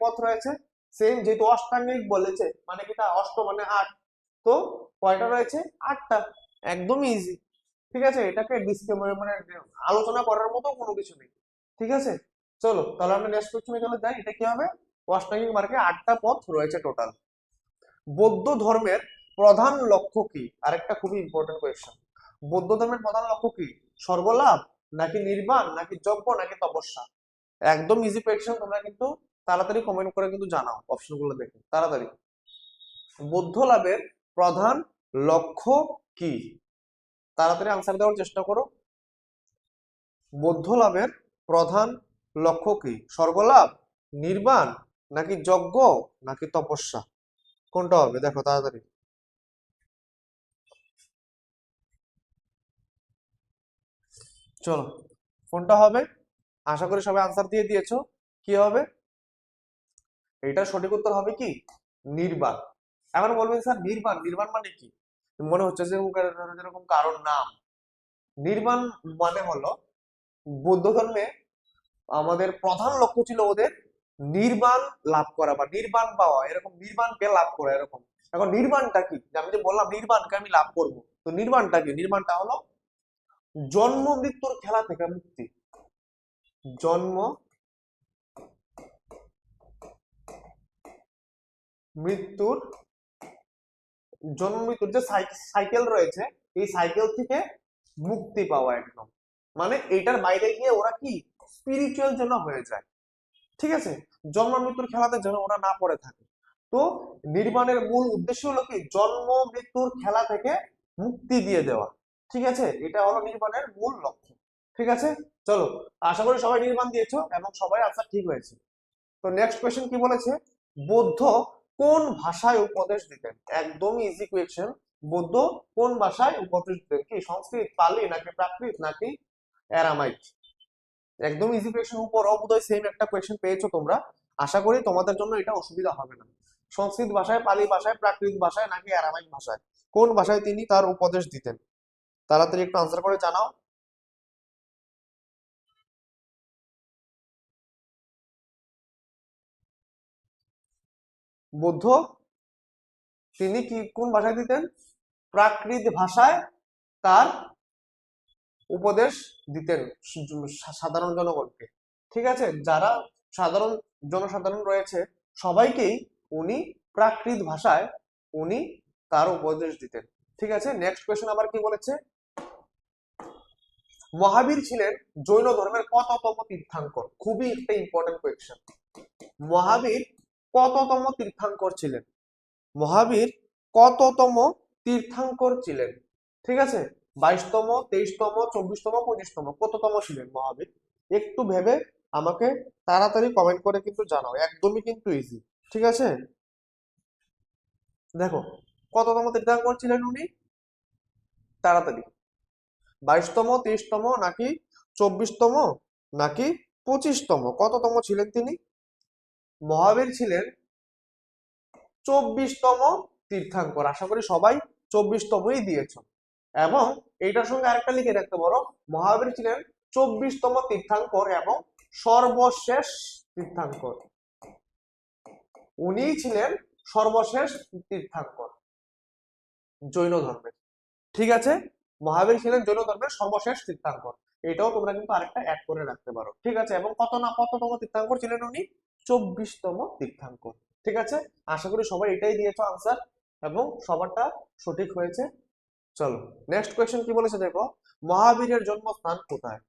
পথ রয়েছে? সেম, যেহেতু অষ্টাঙ্গিক বলেছে মানে কি, অষ্ট মানে 8, তো কয়টা রয়েছে? 8টা। একদমই ইজি। ঠিক আছে, এটাকে মানে আলোচনা করার মতো কোনো কিছু নেই। ঠিক আছে, চলো তাহলে আমরা নেক্সট কোয়েশ্চনে চলে যাই। এটা কি হবে? অষ্টাঙ্গিক মার্গে 8টা পথ রয়েছে টোটাল। বৌদ্ধ ধর্মের প্রধান লক্ষ্য কি? আরেকটা খুবই ইম্পর্টেন্ট কোয়েশ্চেন। বৌদ্ধ ধর্মের প্রধান লক্ষ্য কি? স্বর্গলাভ নাকি নির্বাণ নাকি যজ্ঞ নাকি তপস্যা? একদম ইজি কোয়েশ্চেন, তোমরা কিন্তু তাড়াতাড়ি কমেন্ট করে কিন্তু জানাও অপশনগুলো দেখে তাড়াতাড়ি। বৌদ্ধ লাভের প্রধান লক্ষ্য কি? তাড়াতাড়ি আনসার দেওয়ার চেষ্টা করো। বৌদ্ধ লাভের প্রধান লক্ষ্য কি? স্বর্গলাভ, নির্বাণ নাকি যজ্ঞ নাকি তপস্যা? কোনটা হবে দেখো তাড়াতাড়ি। চলো, কোনটা হবে? আশা করি সবাই আনসার দিয়ে দিয়েছো। কি হবে? এটার সঠিক উত্তর হবে কি? নির্বাণ। এখন বলবেন স্যার নির্বাণ, নির্বাণ মানে কি? মনে হচ্ছে যে যেরকম কারণ নাম। নির্বাণ মানে হলো বৌদ্ধ ধর্মে আমাদের প্রধান লক্ষ্য ছিল ওদের নির্বাণ লাভ করা বা নির্বাণ পাওয়া, এরকম নির্বাণকে লাভ করা এরকম। এখন নির্বাণটা কি? যে আমি যে বললাম নির্বাণকে আমি লাভ করব, তো নির্বাণটা কি? নির্বাণটা হলো জন্ম মৃত্যুর খেলা থেকে মুক্তি। জন্ম মৃত্যুর জন্ম মৃত্যুর যে সাইকেল রয়েছে, এই সাইকেল থেকে মুক্তি পাওয়া একদম। মানে এইটার বাইরে গিয়ে ওরা কি স্পিরিচুয়াল যেন হয়ে যায়। ঠিক আছে, জন্ম মৃত্যুর খেলাতে যেন ওরা না পড়ে থাকে। তো নির্বাণের মূল উদ্দেশ্য হলো কি? জন্ম মৃত্যুর খেলা থেকে মুক্তি দিয়ে দেওয়া। ঠিক আছে, এটা হলো নির্বাণের মূল লক্ষ্য। ঠিক আছে, চলো, আশা করি সবাই নির্বাণ দিয়েছো এবং সবাই আনসার ঠিক হয়েছে। তো নেক্সট কোয়েশ্চেন কি বলেছে? বৌদ্ধ কোন ভাষায় উপদেশ দিতেন? একদমই ইজি কোয়েশ্চেন। বৌদ্ধ কোন ভাষায় উপদেশ দিতেন? কি সংস্কৃত, পালি নাকি প্রাকৃত নাকি অ্যারামাইক? একদম ইজি কোয়েশ্চেন, উপর বোধহয় সেম একটা কোয়েশ্চেন পেয়েছো তোমরা। আশা করি তোমাদের জন্য এটা অসুবিধা হবে না। সংস্কৃত ভাষায়, পালি ভাষায়, প্রাকৃত ভাষায় নাকি অ্যারামাইক ভাষায়? কোন ভাষায় তিনি তার উপদেশ দিতেন? তাড়াতাড়ি একটু আনসার করে জানাও। বৌদ্ধ তিনি কি কোন ভাষায় দিতেন? প্রাকৃত ভাষায় তার উপদেশ দিতেন সাধারণ জনগণকে। ঠিক আছে, যারা সাধারণ জনসাধারণ রয়েছে সবাইকেই উনি প্রাকৃত ভাষায় উনি তার উপদেশ দিতেন। ঠিক আছে, নেক্সট কোয়েশ্চেন আবার কি বলেছে? মহাবীর ছিলেন জৈন ধর্মের কততম তীর্থাঙ্কর? খুবই একটা ইম্পর্টেন্ট কোয়েশ্চেন। মহাবীর কততম তীর্থাঙ্কর ছিলেন? মহাবীর কততম তীর্থাঙ্কর ছিলেন? ঠিক আছে, 22তম, 23তম, 24তম, 25তম, কততম ছিলেন মহাবীর? একটু ভেবে আমাকে তাড়াতাড়ি কমেন্ট করে কিন্তু জানাও, একদমই কিন্তু ইজি। ঠিক আছে, দেখো কততম তীর্থাঙ্কর ছিলেন উনি? তাড়াতাড়ি, 22তম, 23তম নাকি 24তম নাকি 25তম? কততম ছিলেন তিনি? মহাবীর ছিলেন 24তম তীর্থাঙ্কর। আশা করি সবাই 24তমই দিয়েছ। এবং এইটার সঙ্গে আরেকটা লিখে রাখতে পারো, মহাবীর ছিলেন 24তম তীর্থাঙ্কর এবং সর্বশেষ তীর্থাঙ্কর। উনি ছিলেন সর্বশেষ তীর্থাঙ্কর জৈন ধর্মের। ঠিক আছে, মহাবীর ছিলেন জৈন ধর্মের সর্বশেষ তীর্থাঙ্কর। এটাও তোমরা কিন্তু আরেকটা অ্যাড করে রাখতে পারো। ঠিক আছে, এবং কততম তীর্থাঙ্কর ছিলেন উনি? 24তম তীর্থাঙ্কর। ঠিক আছে, আশা করি সবাই এটাই দিয়েছো আনসার এবং সবারটা সঠিক হয়েছে। চলো, নেক্সট কোয়েশ্চেন কি বলেছে দেখো। মহাবীরের জন্মস্থান কোথায়?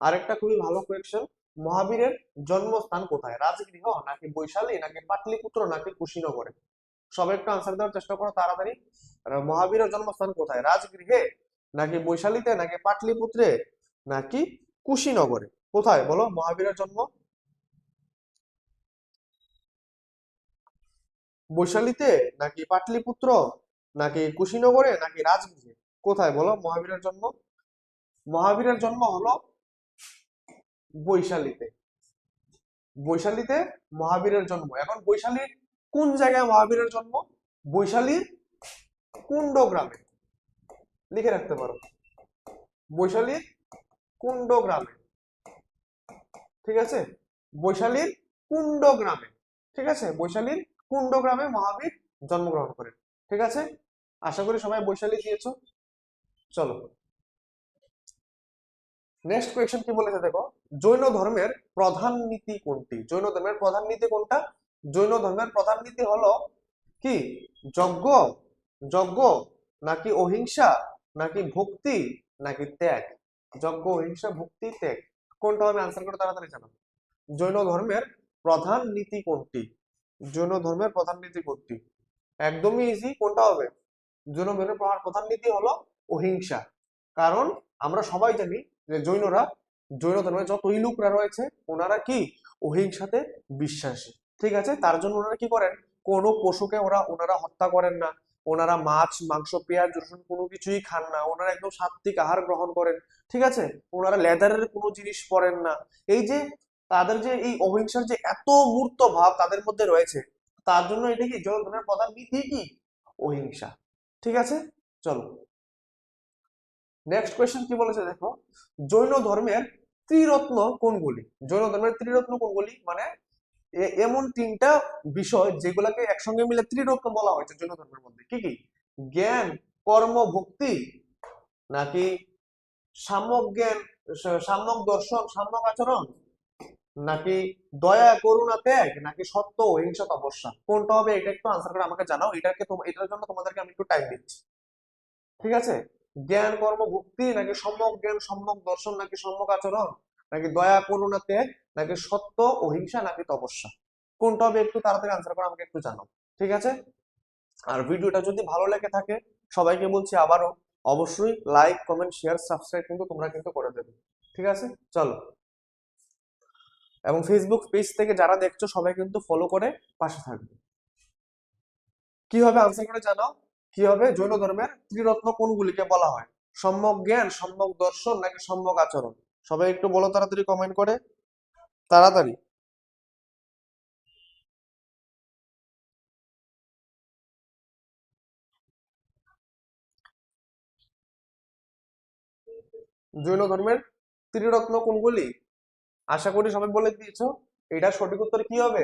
আরেকটা খুবই ভালো কোয়েশ্চেন। মহাবীরের জন্মস্থান কোথায়? রাজগৃহ নাকি বৈশালী নাকি পাটলিপুত্র নাকি কুশীনগরে? সবাই একটু আনসার দেওয়ার চেষ্টা করো তাড়াতাড়ি। মহাবীরের জন্মস্থান কোথায়? রাজগৃহে নাকি বৈশালীতে নাকি পাটলিপুত্রে নাকি কুশীনগরে? কোথায় বলো মহাবীরের জন্ম? বৈশালীতে নাকি পাটলিপুত্র নাকি কুশীনগরে নাকি রাজগৃহে? কোথায় বলো মহাবীরের জন্ম? মহাবীরের জন্ম হলো বৈশালীতে। বৈশালীতে মহাবীরের জন্ম। এখন বৈশালীর কোন জায়গায় মহাবীরের জন্ম? বৈশালীর কুণ্ড গ্রামে। লিখে রাখতে পারো, বৈশালীর কুণ্ড গ্রামে। ঠিক আছে, বৈশালীর কুণ্ড গ্রামে। ঠিক আছে, বৈশালীর কুণ্ড গ্রামে মহাবীর জন্মগ্রহণ করেন। ঠিক আছে, আশা করি সবাই বৈশালী দিয়েছো। চলো, নেক্সট কোয়েশ্চেন কি বলেছে দেখো। জৈন ধর্মের প্রধান নীতি কোনটি? জৈন ধর্মের প্রধান নীতি কোনটা? জৈন ধর্মের প্রধান নীতি হলো কি? যজ্ঞ, যজ্ঞ নাকি অহিংসা নাকি ভক্তি নাকি ত্যাগ? যজ্ঞ, অহিংসা, ভক্তি, ত্যাগ, কোনটা হবে? আনসার করে তাড়াতাড়ি জানাও। জৈন ধর্মের প্রধান নীতি কোনটি? জৈন ধর্মের প্রধান নীতি কোনটি? একদমই ইজি, কোনটা হবে? জৈন ধর্মের প্রধান নীতি হলো অহিংসা। কারণ আমরা সবাই জানি যে জৈন ধর্মের যতই লোকরা রয়েছে ওনারা কি অহিংসাতে বিশ্বাসী। ঠিক আছে, তার জন্য ওনারা কি করেন, কোনো পশুকে ওনারা হত্যা করেন না, ওনারা মাছ মাংস পেঁয়াজ রসুন কোনো কিছুই খান না, ওনারা একদম সাত্বিক আহার গ্রহণ করেন। ঠিক আছে, ওনারা লেদারের কোনো জিনিস পরেন না। এই যে তাদের যে এই অহিংসার যে এত মূর্ত ভাব তাদের মধ্যে রয়েছে, তার জন্য এটা কি জৈন ধর্মের প্রধান নীতি কি অহিংসা। ঠিক আছে, চলো নেক্সট কোয়েশ্চেন কি বলেছে দেখো। জৈন ধর্মের ত্রিরত্ন কোনগুলি? জৈন ধর্মের ত্রিরত্ন কোনগুলি মানে এমন তিনটা বিষয় যেগুলাকে একসঙ্গে মিলে ত্রিরত্ন বলা হয়েছে জৈন ধর্মের মধ্যে। কি কি? জ্ঞান, কর্ম, ভক্তি, নাকি সাম্যক জ্ঞান, সাম্যক দর্শন, সাম্যক আচরণ, নাকি দয়া করুণা ত্যাগ, নাকি সত্য অহিংসা তপস্যা? কোনটা হবে এটা একটু আনসার করে আমাকে জানাও। এটার জন্য তোমাদেরকে আমি একটু টাইম দিচ্ছি। ঠিক আছে, জ্ঞান কর্ম ভক্তি, নাকি সম্যক জ্ঞান সম্যক দর্শন, নাকি সম্যক আচরণ, নাকি দয়া করুণা ত্যাগ, নাকি সত্য অহিংসা, নাকি তপস্যা? কোনটা হবে একটু তাড়াতাড়ি আনসার করে আমাকে একটু জানাও। ঠিক আছে, আর ভিডিওটা যদি ভালো লেগে থাকে সবাইকে বলছি আবারও অবশ্যই লাইক কমেন্ট শেয়ার সাবস্ক্রাইব কিন্তু তোমরা কিন্তু করে দেবে। ঠিক আছে, চলো। এবং ফেসবুক পেজ থেকে যারা দেখছো সবাই কিন্তু ফলো করে পাশে থাকবে। কি হবে আনসার করে জানাও। কি হবে? জৈন ধর্মের ত্রিরত্ন কোনগুলিকে বলা হয়? সম্যক জ্ঞান, সম্যক দর্শন, নাকি সম্যক আচরণ? সবাই একটু বলো তাড়াতাড়ি কমেন্ট করে, তাড়াতাড়ি। জৈন ধর্মের ত্রিরত্ন কোনগুলি? আশা করি সবাই বলে দিয়েছো। এটা সঠিক উত্তর কি হবে?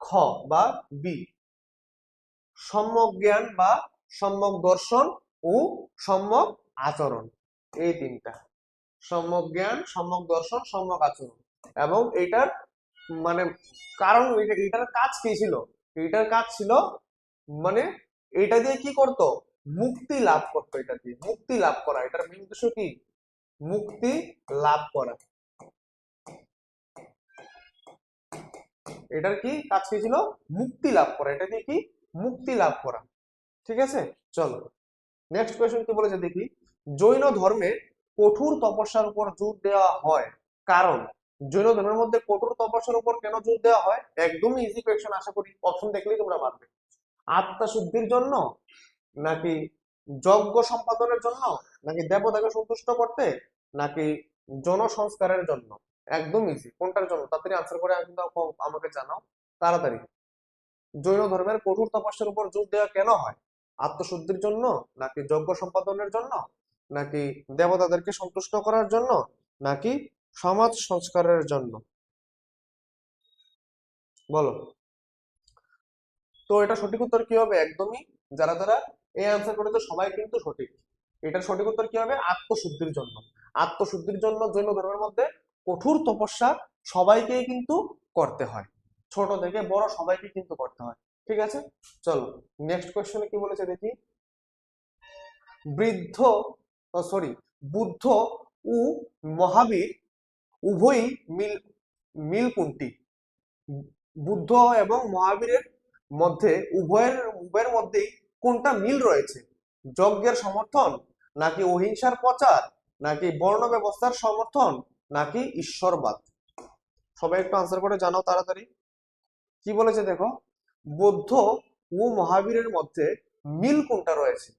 খ বা বি, সম্যক জ্ঞান বা সম্যক দর্শন ও সম্যক আচরণ। এই তিনটা, সম্যক জ্ঞান সম্যক দর্শন সম্যক আচরণ। এবং এটার মানে কারণ এটার কাজ কি ছিল? এটার কাজ ছিল মানে এটা দিয়ে কি করত? মুক্তি লাভ করতো। এটা দিয়ে মুক্তি লাভ করা, এটার মেন উদ্দেশ্য কি? মুক্তি লাভ করা। এটার কি কাজ কি ছিল? মুক্তি লাভ করা। এটা দিয়ে কি? মুক্তি লাভ করা। ঠিক আছে, চলো নেক্সট কোয়েশ্চেন কি বলেছে দেখি। জৈন ধর্মে কঠোর তপস্যার উপর জোর দেওয়া হয় কারণ? জৈন ধর্মের মধ্যে কঠোর তপস্যার উপর কেন জোর দেওয়া হয়? একদমই ইজি কোয়েশ্চেন, আশা করি অপশন দেখলেই তোমরা পারবে। আত্মা শুদ্ধির জন্য, নাকি যজ্ঞ সম্পাদনের জন্য, নাকি দেবতাকে সন্তুষ্ট করতে, নাকি জনসংস্কারের জন্য? একদম ইজি, কোনটার জন্য? তাড়াতাড়ি আনসার করে কিন্তু আমাকে জানাও তাড়াতাড়ি। জৈন ধর্মের কঠোর তপস্যার উপর জোর দেওয়া কেন হয়? আত্মশুদ্ধির জন্য, নাকি যজ্ঞ সম্পাদনের জন্য, নাকি দেবতাদেরকে সন্তুষ্ট করার জন্য, নাকি সমাজ সংস্কারের জন্য? বলো। তো এটা সঠিক উত্তর কি হবে? একদমই যারা যারা এই আনসার করেছে সবাই কিন্তু সঠিক। এটার সঠিক উত্তর কি হবে? আত্মশুদ্ধির জন্য। আত্মশুদ্ধির জন্য জৈন ধর্মের মধ্যে কঠোর তপস্যা সবাইকেই কিন্তু করতে হয়, ছোট থেকে বড় সবাইকে কিন্তু করতে হয়। ঠিক আছে, চলো নেক্সট কোয়েশ্চনে কি বলেছে দেখি। বৃদ্ধ সরি বুদ্ধ ও মহাবীর উভয়ই মিল মিল কোনটি? বুদ্ধ এবং মহাবীরের মধ্যে উভয়ের মধ্যেই কোনটা মিল রয়েছে? যজ্ঞের সমর্থন, নাকি অহিংসার প্রচার, নাকি বর্ণ ব্যবস্থার সমর্থন, নাকি ঈশ্বরবাদ? সবাই একটু আনসার করে জানাও তাড়াতাড়ি। কি বলেছে দেখো, বৌদ্ধ ও মহাবীরের মধ্যে মিল কোনটা রয়েছে?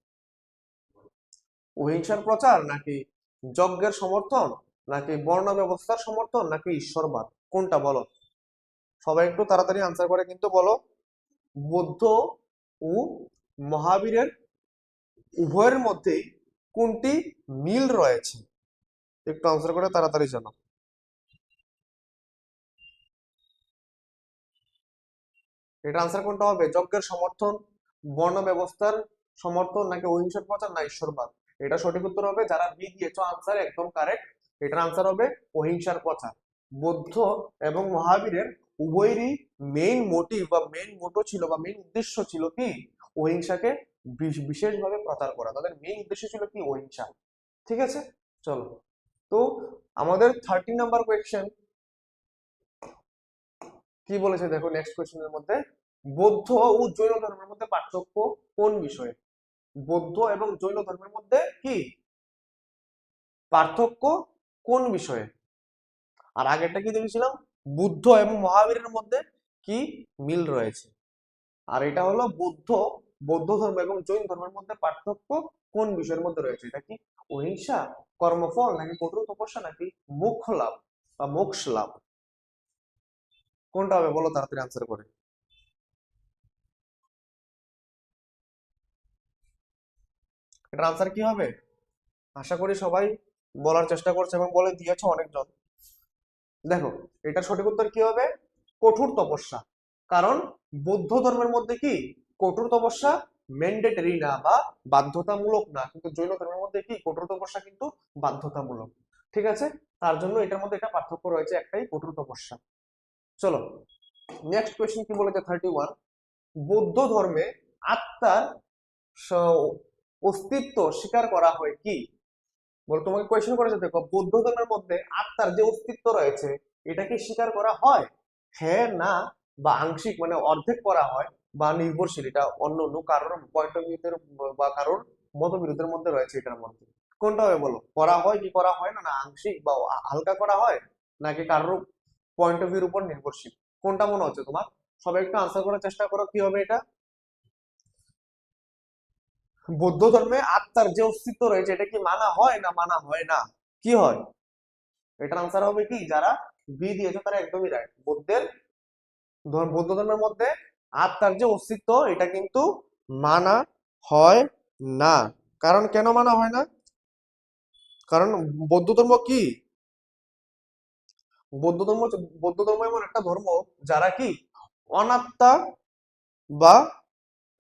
অহিংসার প্রচার, নাকি যজ্ঞের সমর্থন, নাকি বর্ণ ব্যবস্থার সমর্থন, নাকি ঈশ্বরবাদ? কোনটা বলো? সবাই একটু তাড়াতাড়ি আনসার করে কিন্তু বলো। বৌদ্ধ ও মহাবীরের উভয়ের মধ্যেই কোনটি মিল রয়েছে? একটু আনসার করে তাড়াতাড়ি জানাও। এটা আনসার কোনটা হবে? যজ্ঞের সমর্থন, বর্ণ ব্যবস্থার সমর্থন, নাকি অহিংসার প্রচার, না ঈশ্বরবাদ? এটা সঠিক উত্তর হবে, যারা বি দিয়েছো আনসার একদম কারেক্ট। এটার আনসার হবে অহিংসার প্রচার। বৌদ্ধ এবং মহাবীরের উভয়েরই মেইন মোটিভ বা মেইন মোটো ছিল বা মেইন উদ্দেশ্য ছিল কি? অহিংসাকে বিশেষভাবে প্রচার করা। তাদের মেইন উদ্দেশ্য ছিল কি? অহিংসা। ঠিক আছে, চলো। তো আমাদের 30 নাম্বার কোয়েশ্চেন কি বলেছে দেখো, নেক্সট কোয়েশ্চেনের মধ্যে, বৌদ্ধ ও জৈন ধর্মের মধ্যে পার্থক্য কোন বিষয়ে? বৌদ্ধ এবং জৈন ধর্মের মধ্যে কি পার্থক্য কোন বিষয়ে? আর আগেরটা কি দেখেছিলাম, বুদ্ধ এবং মহাবীরের মধ্যে কি মিল রয়েছে। আর এটা হলো বৌদ্ধ ধর্ম এবং জৈন ধর্মের মধ্যে পার্থক্য কোন বিষয়ের মধ্যে রয়েছে। এটা কি অহিংসা, কর্মফল, নাকি কঠোর তপস্যা, নাকি মোক্ষ লাভ বা মোক্ষ লাভ? কোনটা হবে বলো তাড়াতাড়ি আনসার করে। এটার আনসার কি হবে? আশা করি সবাই বলার চেষ্টা করছে এবং বলে দিয়েছে অনেকজন। দেখো, এটা সঠিক উত্তর কি হবে? কঠোর তপস্যা। কারণ বৌদ্ধ ধর্মের মধ্যে কি কঠোর তপস্যা ম্যান্ডেটরি না বা বাধ্যতামূলক না, কিন্তু জৈন ধর্মের মধ্যে কি কঠোর তপস্যা কিন্তু বাধ্যতামূলক। ঠিক আছে, তার জন্য এটার মধ্যে এটা পার্থক্য রয়েছে, একটাই কঠোর তপস্যা। চলো, নেক্সট কোয়েশ্চেন কি বলেছে 31, বৌদ্ধ ধর্মে আত্মার অস্তিত্ব স্বীকার করা হয় কি? বল, তোমাকে কোয়েশ্চেন করেছে, দেখো বৌদ্ধ ধর্মের মধ্যে আত্মার যে অস্তিত্ব রয়েছে এটা কি স্বীকার করা হয়? হ্যাঁ, না, বা আংশিক মানে অর্ধেক করা হয়, বা নির্ভরশীল, এটা অন্য অন্য কারোর পয়েন্ট অফ ভিউতে বা কারোর মতবিরোধের মধ্যে রয়েছে। এটার মধ্যে কোনটা হবে বলো? করা হয় কি করা হয় না, না আংশিক বা হালকা করা হয়, নাকি কারোর পয়েন্ট অফ ভিউর উপর নির্ভরশীল? কোনটা মনে হচ্ছে তোমার? সবাই একটু আনসার করার চেষ্টা করো, কি হবে এটা? বৌদ্ধ ধর্মে আত্মার যে অস্তিত্ব রয়েছে এটা কি মানা হয় না মানা হয় না? কি হয়? এটার আনসার হবে কি, যারা বি দিয়েছে তারা একদমই রাইট। বৌদ্ধ ধর্মের মধ্যে আত্মার যে অস্তিত্ব এটা কিন্তু মানা হয় না। কারণ কেন মানা হয় না? কারণ বৌদ্ধ ধর্ম কি, বৌদ্ধ ধর্ম বৌদ্ধ ধর্ম এমন একটা ধর্ম যারা কি অনাত্মা বা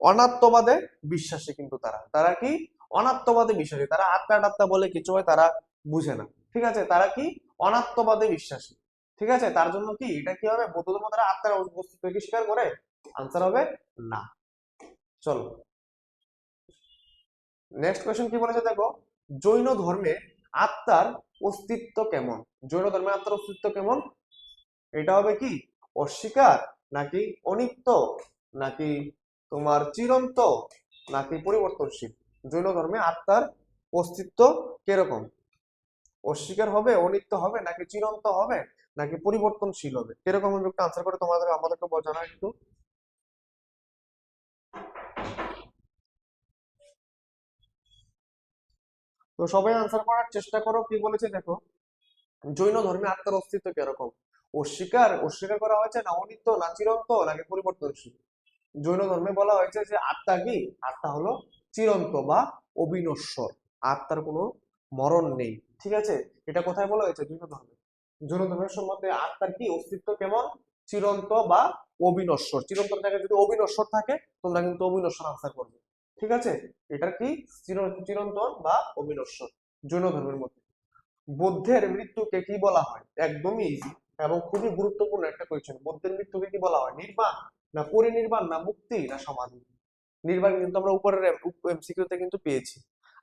অনাত্মবাদে বিশ্বাসী, কিন্তু তারা তারা কি অনাত্মবাদে বিশ্বাসী, তারা আত্মা টাত্মা বলে কিছু হয় তারা বুঝে না। ঠিক আছে, তারা কি অনাত্মবাদে বিশ্বাসী। ঠিক আছে, তার জন্য কি এটা কি হবে, বৌদ্ধ ধর্ম তারা আত্মার অস্তিত্ব কি স্বীকার করে? আনসার হবে না। চলো, নেক্সট কোয়েশ্চেন কি বলেছে দেখো, জৈন ধর্মে আত্মার অস্তিত্ব কেমন? জৈন ধর্মে আত্মার অস্তিত্ব কেমন? এটা হবে কি অস্বীকার, নাকি অনিত্য, নাকি তোমার চিরন্ত, নাকি পরিবর্তনশীল? জৈন ধর্মে আত্মার অস্তিত্ব কিরকম? অস্বীকার হবে, অনিত্য হবে, নাকি চিরন্ত হবে, নাকি পরিবর্তনশীল হবে? কিরকম হবে একটু আনসার করে তোমাদের আমাদেরকে জানা একটু। তো সবাই আনসার করার চেষ্টা করো, কি বলেছে দেখো, জৈন ধর্মে আত্মার অস্তিত্ব কিরকম? অস্বীকার করা হয়েছে, না অনিত্য, না চিরন্ত, নাকি পরিবর্তনশীল? জৈন ধর্মে বলা হয়েছে যে আত্মা কি, আত্মা হলো চিরন্ত বা অবিনশ্বর, আত্মার কোনো মরণ নেই। ঠিক আছে, এটা কোথায় বলা হয়েছে? জৈন ধর্মে। জৈন ধর্মের সম্বন্ধে আত্মার কি অস্তিত্ব কেমন? চিরন্ত বা অবিনশ্বর। চিরন্তর জায়গায় যদি অবিনশ্বর থাকে তোমরা কিন্তু অবিনশ্বর আনসার করবে। ঠিক আছে, এটার কি চিরন্তন বা অবিনশ্বর জৈন ধর্মের মধ্যে। বুদ্ধের মৃত্যুকে কি বলা হয়? একদমই ইজি এবং খুবই গুরুত্বপূর্ণ একটা কোয়েশ্চেন। বুদ্ধের মৃত্যুকে কি বলা হয়? নির্বাণ, না পরিনির্বাণ, না মুক্তি, না সমাধি? নির্বাণ কিন্তু আমরা উপরের এমসিকিউতে কিন্তু পেয়েছি।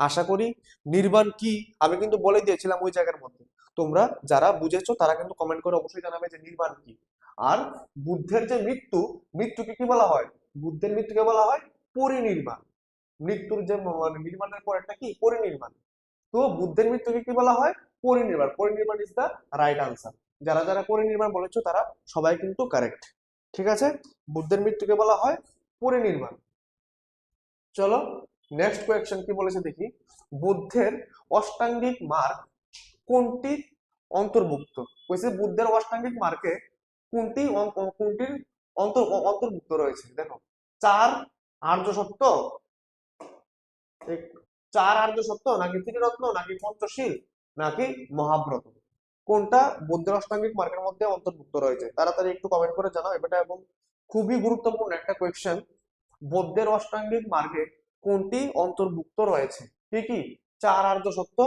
আশা করি নির্বাণ কি আমি কিন্তু বলে দিয়েছিলাম ওই জায়গার মধ্যে। তোমরা যারা বুঝেছো তারা কিন্তু কমেন্ট করে অবশ্যই জানাবে যে নির্বাণ কি। আর বুদ্ধের যে মৃত্যুকে কি বলা হয়? বুদ্ধের মৃত্যুকে বলা হয় পরিনির্বাণ। মৃত্যুর যে মানে নির্মাণের পর একটা কি পরিনির্বাণ। তো বুদ্ধের মৃত্যুকে কি বলা হয়? পরিনির্বাণ। পরিনির্বাণ ইজ দা রাইট আনসার। যারা যারা পরিনির্বাণ বলেছো তারা সবাই কিন্তু কারেক্ট। ঠিক আছে, বুদ্ধের মৃত্যুকে বলা হয় পরিনির্বাণ। চলো, নেক্সট কোয়েশ্চেন কি বলেছে দেখি, বুদ্ধের অষ্টাঙ্গিক মার্গ কোনটি অন্তর্ভুক্ত? কইছে বুদ্ধের অষ্টাঙ্গিক মার্গে কোনটির অন্তর্ভুক্ত রয়েছে? দেখো, চার আর্য সত্য, চার আর্য সত্য, নাকি ত্রিরত্ন, নাকি পঞ্চশীল, নাকি মহাব্রত? কোনটা বুদ্ধের অষ্টাঙ্গিক মার্গের মধ্যে অন্তর্ভুক্ত রয়েছে? তাড়াতাড়ি একটু কমেন্ট করে জানাও এটা, এবং খুবই গুরুত্বপূর্ণ একটা কোয়েশ্চেন। বুদ্ধের অষ্টাঙ্গিক মার্গে কোনটি অন্তর্ভুক্ত রয়েছে? কি কি? চার আর্য সত্য,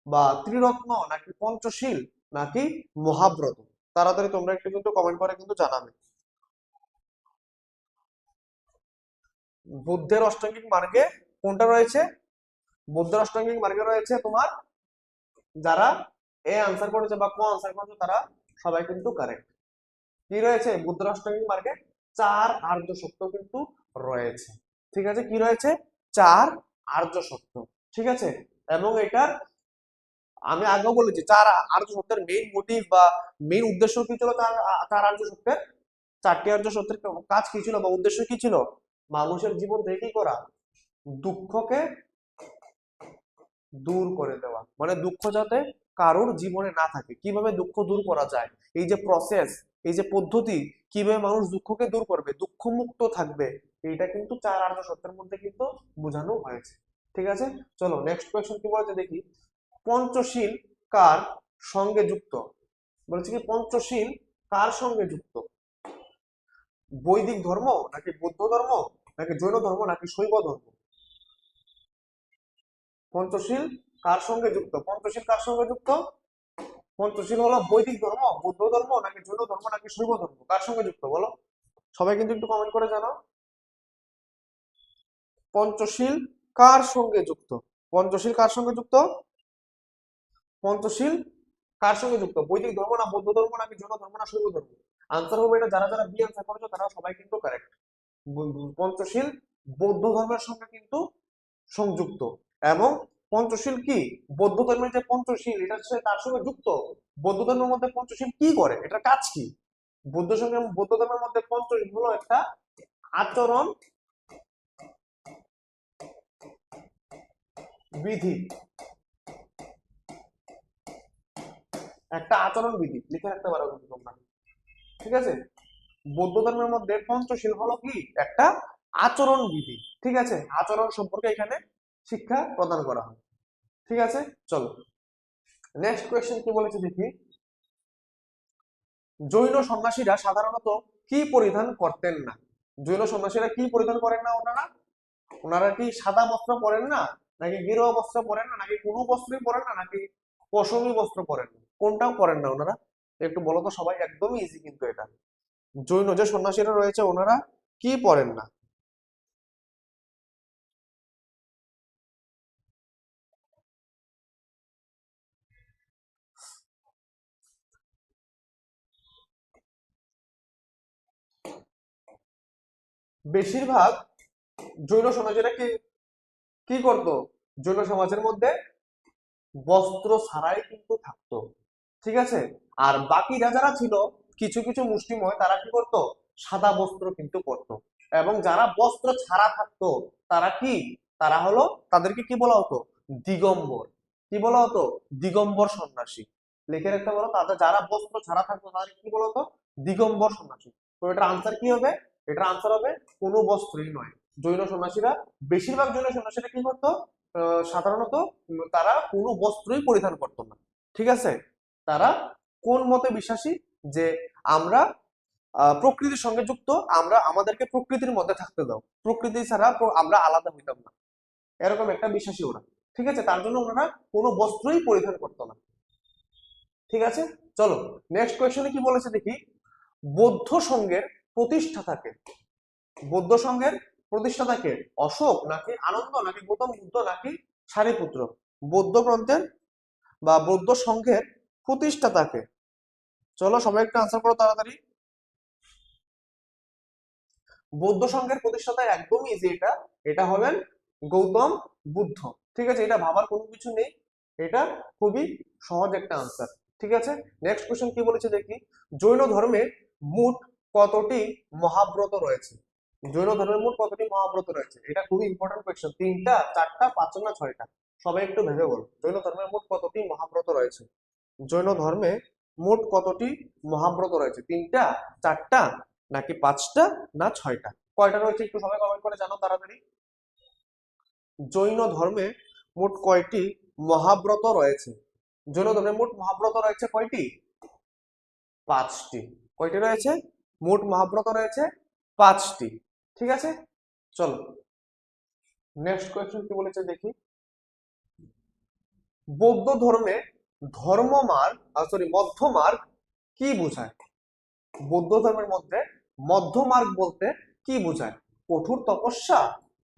বা ত্রিরত্ন, নাকি পঞ্চশীল, নাকি মহাব্রত? তাড়াতাড়ি তোমরা একটু কিন্তু কমেন্ট করে কিন্তু জানাবে। বুদ্ধের অষ্টাঙ্গিক মার্গে কোনটা রয়েছে? বুদ্ধের অষ্টাঙ্গিক মার্গে রয়েছে তোমার, যারা এ আনসার করেছে বা ক আনসার করেছে তারা সবাই কিন্তু কারেক্ট। কি রয়েছে বুদ্ধের অষ্টাঙ্গিক মার্গে? 4 আর্য সত্য কিন্তু রয়েছে। ঠিক আছে, কি রয়েছে? 4 আর্য সত্য। ঠিক আছে, এবং এটার আমি আগেও বলেছি 4 আর্য সত্যের মেইন মোটিভ বা মেইন উদ্দেশ্য কি ছিল? 4 আর্য সত্যের, 4টি আর্য সত্যের কাজ কি ছিল বা উদ্দেশ্য কি ছিল? মানুষের জীবন থেকে কি করা? দুঃখকে দূর করে দেওয়া, মানে দুঃখ যাতে কারোর জীবনে না থাকে, কিভাবে দুঃখ দূর করা যায়, এই যে প্রসেস, এই যে পদ্ধতি, কিভাবে মানুষ দুঃখকে দূর করবে, দুঃখ মুক্ত থাকবে, এইটা কিন্তু 4 আর্য সত্যের মধ্যে কিন্তু বোঝানো হয়েছে। ঠিক আছে, চলো নেক্সট কোয়েশ্চন কি বলছে দেখি। পঞ্চশীল কার সঙ্গে যুক্ত? বলছে কি পঞ্চশীল কার সঙ্গে যুক্ত? বৈদিক ধর্ম নাকি বৌদ্ধ ধর্ম নাকি জৈন ধর্ম নাকি শৈব ধর্ম? পঞ্চশীল কার সঙ্গে যুক্ত? পঞ্চশীল কার সঙ্গে যুক্ত? পঞ্চশীল হলো বৈদিক ধর্ম, বৌদ্ধ ধর্ম নাকি জৈন ধর্ম নাকি শৈব ধর্ম, কার সঙ্গে যুক্ত বলো? সবাই কিন্তু একটু কমেন্ট করে জানাও। পঞ্চশীল কার সঙ্গে যুক্ত? পঞ্চশীল কার সঙ্গে যুক্ত? পঞ্চশীল কার সঙ্গে যুক্ত? বৈদিক ধর্ম না বৌদ্ধ ধর্ম নাকি জৈন ধর্ম না শৈব ধর্ম? আনসার হবে এটা, যারা যারা বি আনসার করেছো তারা সবাই কিন্তু কারেক্ট। পঞ্চশীল বৌদ্ধ ধর্মের সঙ্গে কিন্তু সংযুক্ত, এবং পঞ্চশীল কি বৌদ্ধ ধর্মের যে পঞ্চশীল এটা হচ্ছে তার সঙ্গে যুক্ত। বৌদ্ধ ধর্মের মধ্যে পঞ্চশীল কি করে, এটার কাজ কি? বৌদ্ধ ধর্মের মধ্যে পঞ্চশীল হলো একটা আচরণ বিধি, একটা আচরণ বিধি লিখে রাখতে পারো কিন্তু তোমরা। ঠিক আছে, বৌদ্ধ ধর্মের মধ্যে পঞ্চশীল হলো কি একটা আচরণ বিধি। ঠিক আছে, আচরণ সম্পর্কে এখানে শিক্ষা প্রদান করা হয়। ঠিক আছে, চলো নেক্সট কোয়েশ্চেন কি বলেছে দেখি। জৈন সন্ন্যাসীরা সাধারণত কি পরিধান করতেন না? জৈন সন্ন্যাসীরা কি পরিধান করেন না ওনারা? ওনারা কি সাদা বস্ত্র পরেন না নাকি গেরুয়া বস্ত্র পরেন না নাকি কোনো বস্ত্রই পরেন না নাকি পশমি বস্ত্র পরেন না? কোনটাও পরেন না ওনারা, একটু বলো তো সবাই, একদমই ইজি কিন্তু এটা। জৈন যে সন্ন্যাসীরা রয়েছে ওনারা কি পরেন না? বেশিরভাগ জৈন সন্ন্যাসীরা কি কি করতো? জৈন সমাজের মধ্যে বস্ত্র ছাড়াই কিন্তু থাকতো। ঠিক আছে, আর বাকিরা যারা ছিল কিছু কিছু মুষ্টিময় তারা কি করতো? সাদা বস্ত্র কিন্তু পরতো। এবং যারা বস্ত্র ছাড়া থাকতো তারা কি, তারা হলো, তাদেরকে কি বলা হতো? দিগম্বর। কি বলা হতো? দিগম্বর সন্ন্যাসী। লিখে রাখতে বলো, তাদের যারা বস্ত্র ছাড়া থাকতো তাদের কি বলা হতো? দিগম্বর সন্ন্যাসী। তো এটার আনসার কি হবে? এটার আনসার হবে কোনো বস্ত্রই নয়। জৈন সন্ন্যাসীরা, বেশিরভাগ জৈন সন্ন্যাসীরা কি করতো? সাধারণত তারা কোনো বস্ত্রই পরিধান করতো না। ঠিক আছে, তারা কোন মতে বিশ্বাসী? যে আমরা প্রকৃতির সঙ্গে যুক্ত, আমরা আমাদেরকে প্রকৃতির মধ্যে থাকতে দাও, প্রকৃতি ছাড়া আমরা আলাদা হইতাম না, এরকম একটা বিশ্বাসী ওরা। ঠিক আছে, তার জন্য ওনারা কোনো বস্ত্রই পরিধান করতো না। ঠিক আছে, চলো নেক্সট কোয়েশ্চনে কি বলেছে দেখি। বৌদ্ধ সংঘের প্রতিষ্ঠাতাকে? বৌদ্ধ সংঘের প্রতিষ্ঠাতাকে অশোক নাকি আনন্দ নাকি গৌতম বুদ্ধ নাকি সারিপুত্র? বৌদ্ধ গ্রন্থের বা বৌদ্ধ সংঘের প্রতিষ্ঠাতাকে? চলো সবাই একটু আনসার করো তাড়াতাড়ি। বৌদ্ধ সংঘের প্রতিষ্ঠাতা একদমই ইজি, এটা এটা হলেন গৌতম বুদ্ধ। ঠিক আছে, এটা ভাবার কোনো কিছু নেই, এটা খুবই সহজ একটা আনসার। ঠিক আছে, নেক্সট কোশ্চেন কি বলেছে দেখি। জৈন ধর্মে মোট কতটি মহাব্রত রয়েছে? জৈন ধর্মের মোট কতটি মহাব্রত রয়েছে? এটা খুবই ইম্পর্টেন্ট কোয়েশ্চেন। 3টা 4টা 5টা না 6টা? সবাই একটু ভেবে বলো, জৈন ধর্মের মোট কতটি মহাব্রত রয়েছে? জৈন ধর্মে মোট কতটি মহাব্রত রয়েছে? 3টা, 4টা নাকি 5টা না 6টা? কয়টা রয়েছে একটু সবাই কমেন্ট করে জানো তাড়াতাড়ি। জৈন ধর্মে মোট কয়টি মহাব্রত রয়েছে? জৈন ধর্মে মোট মহাব্রত রয়েছে কয়টি? 5টি। কয়টি রয়েছে? মোট মহাব্রত রয়েছে 5টি। ঠিক আছে, চলো নেক্সট কোয়েশ্চেন কি বলেছে দেখি। বৌদ্ধ ধর্মে ধর্ম মার্গ, সরি মধ্য মার্গ কি বোঝায়? বৌদ্ধ ধর্মের মধ্যে মধ্য মার্গ বলতে কি বোঝায়? কঠোর তপস্যা,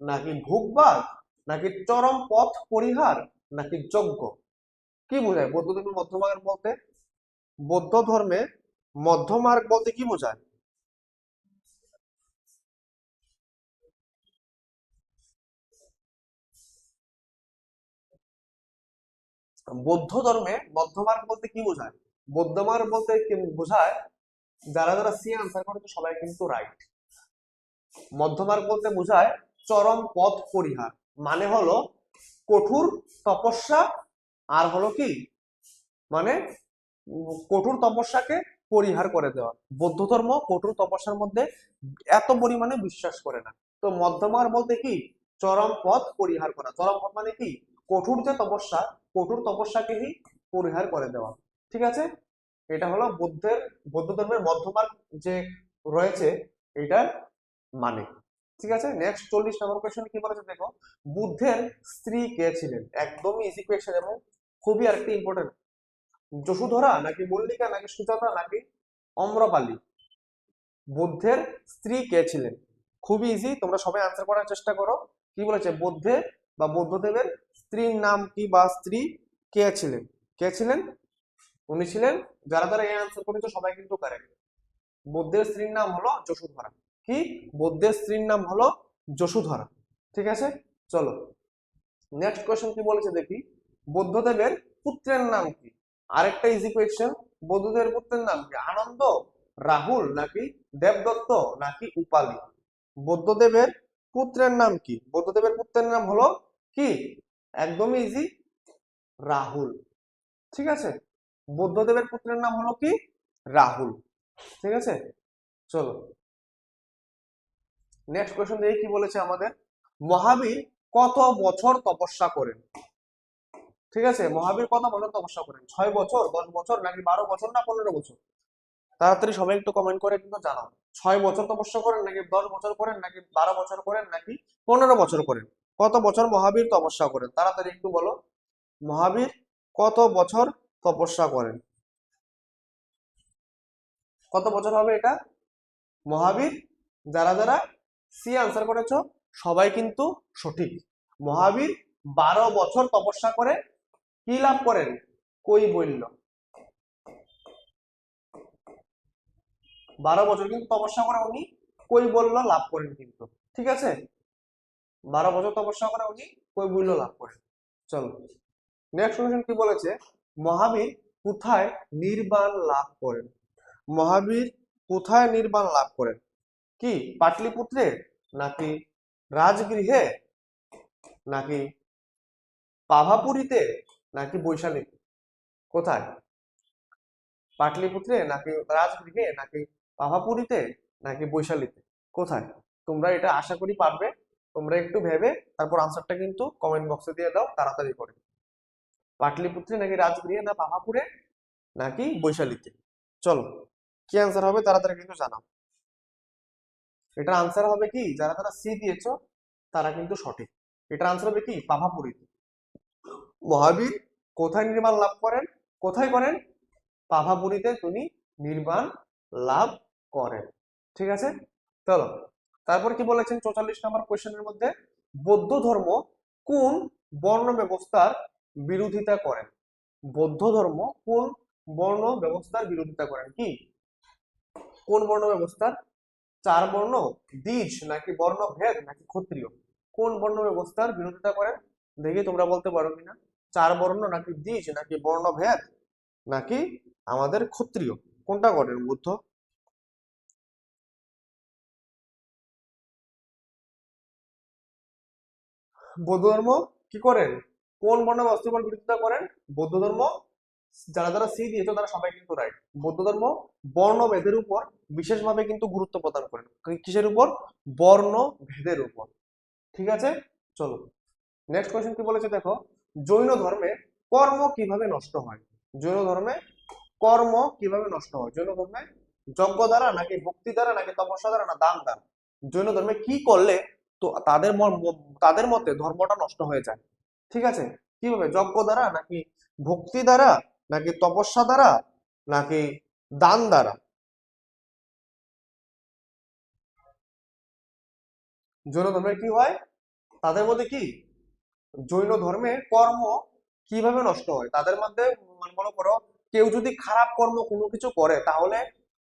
নাকি ভোগবাদ, নাকি চরম পথ পরিহার, নাকি যজ্ঞ? কি বোঝায় বৌদ্ধ ধর্মের মধ্যমার্গ বলতে? বৌদ্ধ ধর্মে মধ্যমার্গ বলতে কি বোঝায়? বৌদ্ধ ধর্মে মধ্যমার্গ বলতে কি বোঝায়? মধ্যমার্গ বলতে কি বোঝায়? যারা যারা সি আনসার করেছে সবাই কিন্তু রাইট। মধ্যমার্গ বলতে বোঝায় চরম পথ পরিহার, মানে হলো কঠোর তপস্যা, আর হলো কি মানে কঠোর তপস্যাকে পরিহার করে দেওয়া। বৌদ্ধ ধর্ম কঠোর তপস্যার মধ্যে এত পরিমাণে বিশ্বাস করে না। তো মধ্যমার্গ বলতে কি চরম পথ পরিহার করা। চরম পথ মানে কি কঠোর যে তপস্যা, কঠোর তপস্যাকেই পরিহার করে দেওয়া। ঠিক আছে, এটা হলো বৌদ্ধ ধর্মের মধ্যমার্গ যে রয়েছে এটার মানে। ঠিক আছে, নেক্সট 40 নম্বর কোয়েশ্চেন কি বলেছে দেখো, বুদ্ধের স্ত্রী কে ছিলেন? একদমই ইজি কোয়েশ্চেন এবং খুবই আরেকটি ইম্পর্টেন্ট। যশোধরা, নাকি মল্লিকা, নাকি সুজাতা, নাকি অম্রপালি? বুদ্ধের স্ত্রী কে ছিলেন? খুবই ইজি, তোমরা সবাই আনসার করার চেষ্টা করো। কি বলেছে বুদ্ধের বা বুদ্ধদেবের স্ত্রীর নাম কি বা স্ত্রী কে ছিলেন? কে ছিলেন? উনি ছিলেন, যারা যারা এই আনসার করেছে সবাই কিন্তু কারেক্ট। বুদ্ধের স্ত্রীর নাম হলো যশোধরা। কি? বুদ্ধের স্ত্রীর নাম হলো যশোধরা। ঠিক আছে, চলো নেক্সট কোয়েশ্চেন কি বলেছে দেখি, বুদ্ধদেবের পুত্রের নাম কি? আরেকটা ইজি কোয়েশ্চেন, বুদ্ধদেবের পুত্রের নাম কি? আনন্দ, রাহুল, নাকি দেবদত্ত, নাকি উপালি? বুদ্ধদেবের পুত্রের নাম কি? বুদ্ধদেবের পুত্রের নাম হলো কি? একদমই ইজি, রাহুল। ঠিক আছে, বুদ্ধদেবের পুত্রের নাম হলো কি? রাহুল। ঠিক আছে, চলো নেক্সট কোয়েশ্চন দেখি কি বলেছে আমাদের, মহাবীর কত বছর তপস্যা করেন? ঠিক আছে, মহাবীর কত বছর তপস্যা করেন? 6 বছর, 10 বছর, নাকি 12 বছর, না 15 বছর? তাড়াতাড়ি সবাই একটু কমেন্ট করে কিন্তু জানাও। 6 বছর তপস্যা করেন, নাকি 10 বছর করেন, নাকি 12 বছর করেন, নাকি 15 বছর করেন? কত বছর মহাবীর তপস্যা করেন? তাড়াতাড়ি একটু বলো, মহাবীর কত বছর তপস্যা করেন? কত বছর হবে এটা? মহাবীর, যারা যারা সি আনসার করেছো সবাই কিন্তু সঠিক। মহাবীর 12 বছর তপস্যা করে কি লাভ করেন? কৈবল্য। 12 বছর কিন্তু তপস্যা করে উনি কৈবল্য লাভ করেন কিন্তু। ঠিক আছে, 12 বছর তপস্যা করে উনি কৈবল্য লাভ করেন। চলো নেক্সট কোশ্চেন কি বলেছে, মহাবীর কোথায় নির্বাণ লাভ করেন? মহাবীর কোথায় নির্বাণ লাভ করেন? কি পাটলিপুত্রে, নাকি রাজগৃহে, নাকি পাভাপুরীতে, নাকি বৈশালীতে? কোথায়? পাটলিপুত্রে, নাকি রাজগৃহে, নাকি পাভাপুরীতে, নাকি বৈশালীতে? কোথায়? তোমরা এটা আশা করি পারবে। তোমরা একটু ভেবে তারপর আনসারটা কিন্তু কমেন্ট বক্সে দিয়ে দাও তাড়াতাড়ি করে। পাটলিপুত্রে, নাকি রাজগৃহে, না পাভাপুরে, নাকি বৈশালীতে? চলো কি আনসার হবে তাড়াতাড়ি কিন্তু জানাও। এটার আনসার হবে কি, যারা যারা সি দিয়েছো তারা কিন্তু সঠিক। এটার আনসার হবে কি পাভাপুরীতে। মহাবীর কোথায় নির্বাণ লাভ করেন? কোথায় করেন? পাভাপুরীতে তিনি নির্বাণ লাভ করেন। ঠিক আছে, চলো তারপর কি বলেছেন 44 নম্বর কোয়েশ্চেনের মধ্যে, বৌদ্ধ ধর্ম কোন বর্ণ ব্যবস্থার বিরোধিতা করেন? বৌদ্ধ ধর্ম কোন বর্ণ ব্যবস্থার বিরোধিতা করেন? কি কোন বর্ণ ব্যবস্থার? 4 বর্ণ, দ্বিজ, নাকি বর্ণভেদ, নাকি ক্ষত্রিয়? কোন বর্ণ ব্যবস্থার বিরোধিতা করেন? দেখি তোমরা বলতে পারো কিনা। 4 বর্ণ, নাকি দ্বিজ, নাকি বর্ণভেদ, নাকি আমাদের ক্ষত্রিয়? কোনটা করেন বুদ্ধ? বৌদ্ধ ধর্ম কি করেন? কোন বর্ণ ব্যবস্থার বিরোধিতা করেন? বৌদ্ধ ধর্ম, যারা যারা সি দিয়েছে তারা সবাই কিন্তু রাইট। বৌদ্ধ ধর্ম বর্ণভেদের উপর বিশেষভাবে কিন্তু গুরুত্ব প্রদান করেন। কিসের উপর? বর্ণ ভেদের উপর। ঠিক আছে, চলো নেক্সট কোয়েশ্চেন কি বলেছে দেখো, জৈন ধর্মে কর্ম কিভাবে নষ্ট হয়? জৈন ধর্মে কর্ম কিভাবে নষ্ট হয়? জৈন ধর্মে যজ্ঞ দ্বারা, নাকি ভক্তি দ্বারা, নাকি তপস্যা দ্বারা, না দান দ্বারা? জৈন ধর্মে কি করলে তো তাদের মতে ধর্মটা নষ্ট হয়ে যায়? ঠিক আছে, কিভাবে? যজ্ঞ দ্বারা, নাকি ভক্তি দ্বারা, নাকি তপস্যা দ্বারা, নাকি দান দ্বারা? জৈন ধর্মের কি হয়, তাদের মধ্যে কি, জৈন ধর্মে কর্ম কিভাবে নষ্ট হয় তাদের মধ্যে, মনে করো কেউ যদি খারাপ কর্ম কোনো কিছু করে তাহলে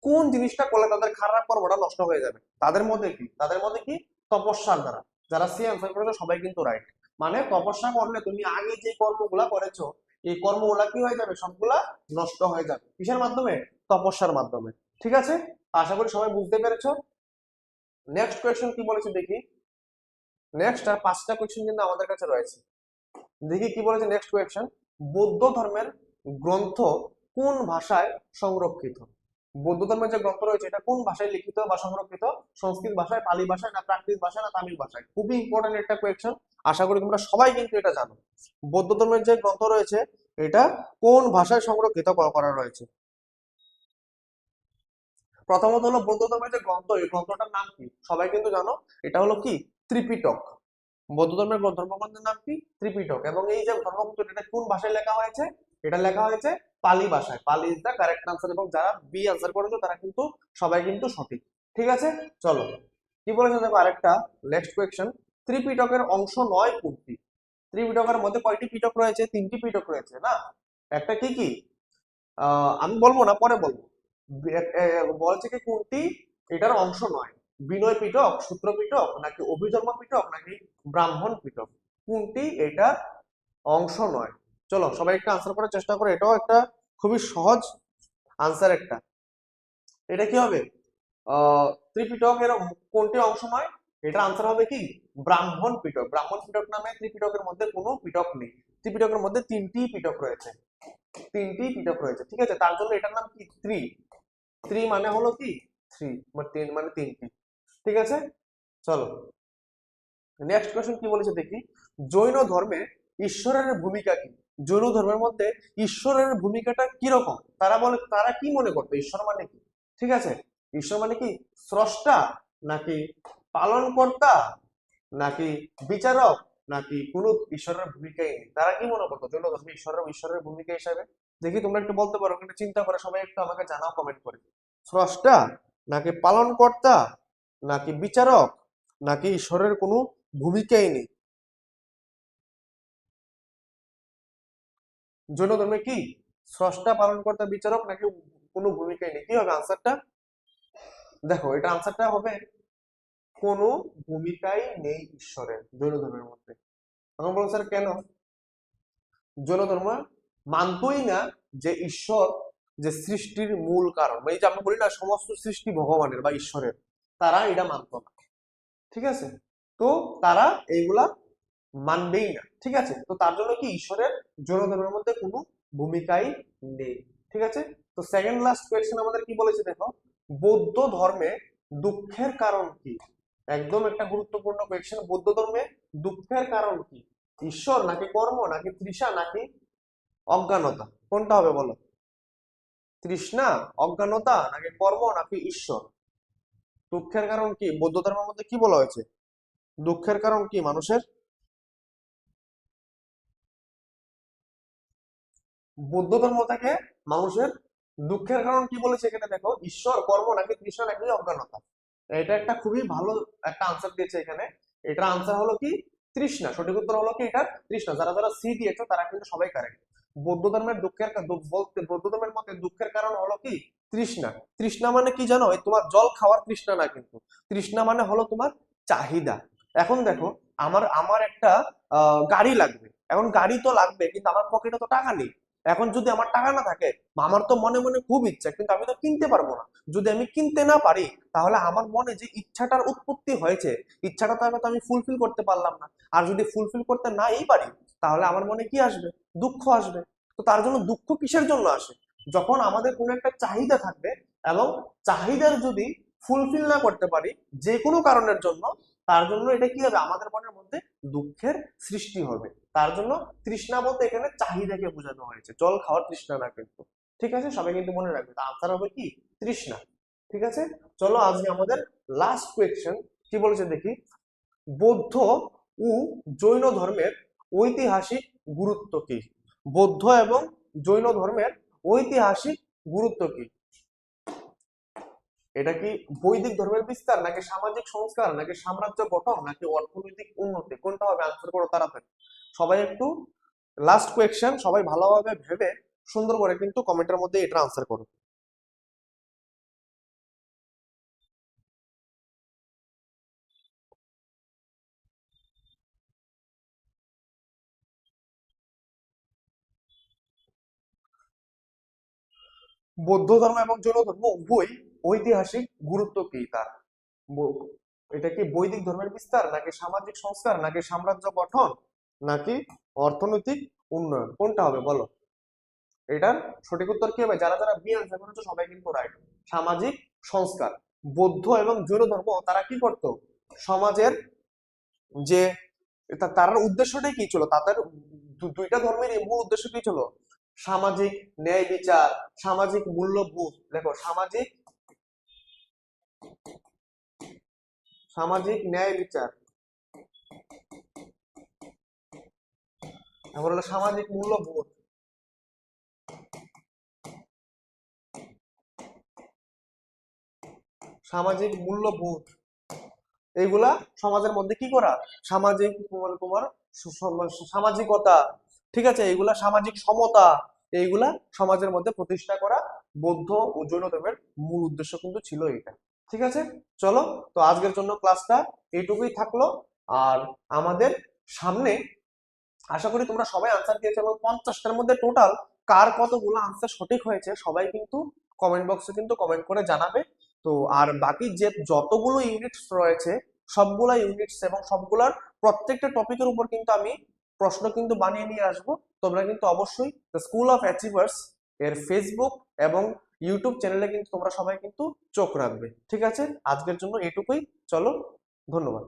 কোন জিনিসটা করলে তাদের খারাপ কর্মটা নষ্ট হয়ে যাবে, তাদের মধ্যে কি তপস্যার দ্বারা। যারা সি অ্যান্সার করেছো সবাই কিন্তু রাইট। মানে তপস্যা করলে তুমি আগে যে কর্মগুলা করেছো এই কর্মগুলা কি হয়ে যাবে, সবগুলা নষ্ট হয়ে যাবে। কিসের মাধ্যমে? তপস্যার মাধ্যমে। ঠিক আছে, আশা করি সবাই বুঝতে পেরেছো। নেক্সট কোয়েশ্চেন কি বলেছে দেখি। নেক্সট আর 5টা কোয়েশ্চেন কিন্তু আমাদের কাছে রয়েছে। দেখি কি বলেছে নেক্সট কোয়েশ্চেন। বৌদ্ধ ধর্মের গ্রন্থ কোন ভাষায় সংরক্ষিত? বৌদ্ধ ধর্মের যে গ্রন্থ রয়েছে এটা কোন ভাষায় লিখিত বা সংরক্ষিত? সংস্কৃত ভাষায়, পালি ভাষায়, না প্রাকৃত ভাষায়, না তামিল ভাষায়? খুবই ইম্পর্টেন্ট একটা কোয়েশ্চেন, আশা করি তোমরা সবাই কিন্তু এটা জানো। বৌদ্ধ ধর্মের যে গ্রন্থ রয়েছে এটা কোন ভাষায় সংরক্ষিত করা রয়েছে? প্রথমত হলো বৌদ্ধ ধর্মের যে গ্রন্থ, এই গ্রন্থটার নাম কি? সবাই কিন্তু জানো, এটা হলো কি, ত্রিপিটক। বৌদ্ধ ধর্মের ধর্মগ্রন্থের নাম কি? ত্রিপিটক। এবং এই যে ধর্মগ্রন্থ এটা কোন ভাষায় লেখা হয়েছে? এটা লেখা হয়েছে পালি ভাষায়। পালি ইজ দা কারেক্ট আনসার, এবং যারা বি আনসার করেছো তারা কিন্তু সবাই কিন্তু সঠিক। ঠিক আছে, চলো কি বলেছে দেখো আরেকটা। নেক্সট কোয়েশ্চেন, ত্রিপিটকের অংশ নয় কোনটি? ত্রিপিটকের মধ্যে কয়টি পিটক রয়েছে? 3টি পিটক রয়েছে না? একটা কি কি আমি বলবো না, পরে বলবো। বলছে কি কোনটি এটার অংশ নয়? বিনয় পিটক, সূত্র পিটক, নাকি অভিধর্ম পিটক, নাকি ব্রাহ্মণ পিটক? কোনটি এটার অংশ নয়? চলো সবাই একটা আনসার করার চেষ্টা করো, এটাও একটা খুবই সহজ আনসার একটা। এটা কি হবে? ত্রিপিটকের কোনটি অংশ নয়? এটার আনসার হবে কি ব্রাহ্মণ পিটক। ব্রাহ্মণ পিটক নামে ত্রিপিটকের মধ্যে কোনো পিটক নেই। ত্রিপিটকের মধ্যে 3টি পিটক রয়েছে, 3টি পিটক রয়েছে। ঠিক আছে, তার জন্য এটার নাম কি ত্রি মানে হলো কি থ্রি, তিন মানে 3টি। ঠিক আছে, চলো নেক্সট কোয়েশ্চেন কি বলেছে দেখি। জৈন ধর্মে ঈশ্বরের ভূমিকা কি? জৈন ধর্মের মধ্যে ঈশ্বরের ভূমিকাটা কি রকম? তারা কি মনে করতো ঈশ্বর মানে কি? ঠিক আছে, ঈশ্বর মানে কি স্রষ্টা, নাকি পালনকর্তা, নাকি বিচারক, নাকি কোন ঈশ্বরের ভূমিকাই নেই? তারা কি মনে করতো জৈন ধর্মে ঈশ্বরের ভূমিকা হিসাবে? দেখি তোমরা একটু বলতে পারো, একটু চিন্তা করে সবাই একটু আমাকে জানাও কমেন্ট করে। স্রষ্টা, নাকি পালনকর্তা, নাকি বিচারক, নাকি ঈশ্বরের কোনো ভূমিকাই নেই? জৈন ধর্মে কি স্রষ্টা, পালনকর্তা, বিচারক, নাকি কোনো ভূমিকাই নেই? কি হবে আনসারটা? দেখো এটা আনসারটা হবে কোনো ভূমিকাই নেই ঈশ্বরের জৈন ধর্মের মধ্যে। এখন বলুন স্যার কেন? জৈন ধর্ম মানতই না যে ঈশ্বর যে সৃষ্টির মূল কারণ, মানে এই যে আমরা বলি না সমস্ত সৃষ্টি ভগবানের বা ঈশ্বরের, তারা এটা মানত না। ঠিক আছে, তো তারা এইগুলা মানবেই না। ঠিক আছে, তো তার জন্য কি ঈশ্বরের জৈন ধর্মের মধ্যে কোনো ভূমিকাই নেই। ঠিক আছে, তো সেকেন্ড লাস্ট কোয়েশ্চেন আমাদের কি বলেছে দেখো। বৌদ্ধ ধর্মে দুঃখের কারণ কি? একদম একটা গুরুত্বপূর্ণ কোয়েশ্চেন। বৌদ্ধ ধর্মে দুঃখের কারণ কি? ঈশ্বর, নাকি কর্ম, নাকি তৃষা, নাকি অজ্ঞানতা? কোনটা হবে বলো? তৃষ্ণা, অজ্ঞানতা, নাকি কর্ম, নাকি ঈশ্বর? দুঃখের কারণ কি বৌদ্ধ ধর্মের মধ্যে কি বলা হয়েছে? দুঃখের কারণ কি মানুষের? বৌদ্ধ ধর্ম থেকে মানুষের দুঃখের কারণ কি বলেছে এখানে দেখো, ঈশ্বর, কর্ম, নাকি তৃষ্ণা, নাকি অজ্ঞানতা? এটা একটা খুবই ভালো একটা আনসার দিয়েছে এখানে। এটার আনসার হলো কি তৃষ্ণা। সঠিক উত্তর হলো কি এটা তৃষ্ণা। যারা যারা সি দিয়েছো তারা কিন্তু সবাই কারেক্ট। বৌদ্ধ ধর্মের বৌদ্ধ ধর্মের মতে দুঃখের কারণ হলো কি তৃষ্ণা। তৃষ্ণা মানে কি জানো? এই তোমার জল খাওয়ার তৃষ্ণা না কিন্তু। তৃষ্ণা মানে হলো তোমার চাহিদা। এখন দেখো আমার আমার একটা গাড়ি লাগবে। এখন গাড়ি তো লাগবে কিন্তু আমার পকেটে তো টাকা নেই। এখন যদি আমার টাকা না থাকে, আমার তো মনে মনে খুব ইচ্ছা, কিন্তু আমি তো কিনতে পারবো না। যদি আমি কিনতে না পারি তাহলে আমার মনে যে ইচ্ছাটার উৎপত্তি হয়েছে, ইচ্ছাটা তো আমি ফুলফিল করতে পারলাম না। আর যদি ফুলফিল করতে নাই পারি তাহলে আমার মনে কি আসবে? দুঃখ আসবে। তো তার জন্য দুঃখ কিসের জন্য আসে? যখন আমাদের কোনো একটা চাহিদা থাকবে এবং চাহিদার যদি ফুলফিল না করতে পারি যে কোনো কারণের জন্য, তার জন্য এটা কি হবে? আমাদের মনের মধ্যে দুঃখের সৃষ্টি হবে। তার জন্য তৃষ্ণা বলতে এখানে চাহিদাকে বোঝানো হয়েছে, জল খাওয়ার তৃষ্ণা না কিন্তু। ঠিক আছে, সবাই কিন্তু মনে রাখবে আনসার হবে কি তৃষ্ণা। ঠিক আছে, চলো আজকে আমাদের লাস্ট কোয়েশ্চেন কি বলেছে দেখি। বৌদ্ধ ও জৈন ধর্মের ঐতিহাসিক গুরুত্ব কি? বৌদ্ধ এবং জৈন ধর্মের ঐতিহাসিক গুরুত্ব কি? এটা কি বৈদিক ধর্মের বিস্তার, নাকি সামাজিক সংস্কার, নাকি সাম্রাজ্য গঠন, নাকি অর্থনৈতিক উন্নতি? কোনটা হবে? আনসার করো তাড়াতাড়ি। সবাই একটু, লাস্ট কোয়েশ্চেন, সবাই ভালোভাবে ভেবে সুন্দর করে কিন্তু কমেন্টের মধ্যে এটা আনসার করো। বৌদ্ধ ধর্ম এবং জৈন ধর্ম উভয় ঐতিহাসিক গুরুত্ব কি তার? ব- এটা কি বৈদিক ধর্মের বিস্তার, নাকি সামাজিক সংস্কার, নাকি সাম্রাজ্য গঠন, নাকি অর্থনৈতিক উন্নয়ন? কোনটা হবে বলো? এটার সঠিক উত্তর কি হবে? যারা যারা বি আনসার করেছো সবাই কিন্তু রাইট। সামাজিক সংস্কার। বৌদ্ধ এবং জৈন ধর্ম তারা কি করত? সমাজের যে তার উদ্দেশ্যটাই কি ছিল? তাদের দুইটা ধর্মের মূল উদ্দেশ্য কি ছিল? সামাজিক ন্যায় বিচার, সামাজিক মূল্যবোধ। দেখো, সামাজিক সামাজিক ন্যায় বিচার, তারপর হলো সামাজিক মূল্যবোধ, সামাজিক মূল্যবোধ এইগুলা সমাজের মধ্যে কি করা? সামাজিক তোমার সামাজিকতা, ঠিক আছে, এইগুলা সামাজিক সমতা, এইগুলা সমাজের মধ্যে প্রতিষ্ঠা করা বৌদ্ধ ও জৈন ধর্মের মূল উদ্দেশ্য কিন্তু ছিল এটা। ঠিক আছে, চলো, তো আজকের জন্য ক্লাসটা এইটুকুই থাকলো। আর আমাদের সামনে, আশা করি তোমরা সবাই আনসার দিয়েছো এবং 50টার মধ্যে টোটাল কার কতগুলো আনসার সঠিক হয়েছে সবাই কিন্তু কমেন্ট বক্সে কিন্তু কমেন্ট করে জানাবে। তো আর বাকি যে যতগুলো ইউনিটস রয়েছে, সবগুলা ইউনিটস এবং সবগুলার প্রত্যেকটা টপিকের উপর কিন্তু আমি প্রশ্ন কিন্তু বানিয়ে নিয়ে আসবো। তোমরা কিন্তু অবশ্যই দ্য স্কুল অফ অ্যাচিভার্স এর ফেসবুক এবং ইউটিউব চ্যানেলে কিন্তু তোমরা সবাই কিন্তু চোখ রাখবে। ঠিক আছে, আজকের জন্য এটুকুই। চলো, ধন্যবাদ।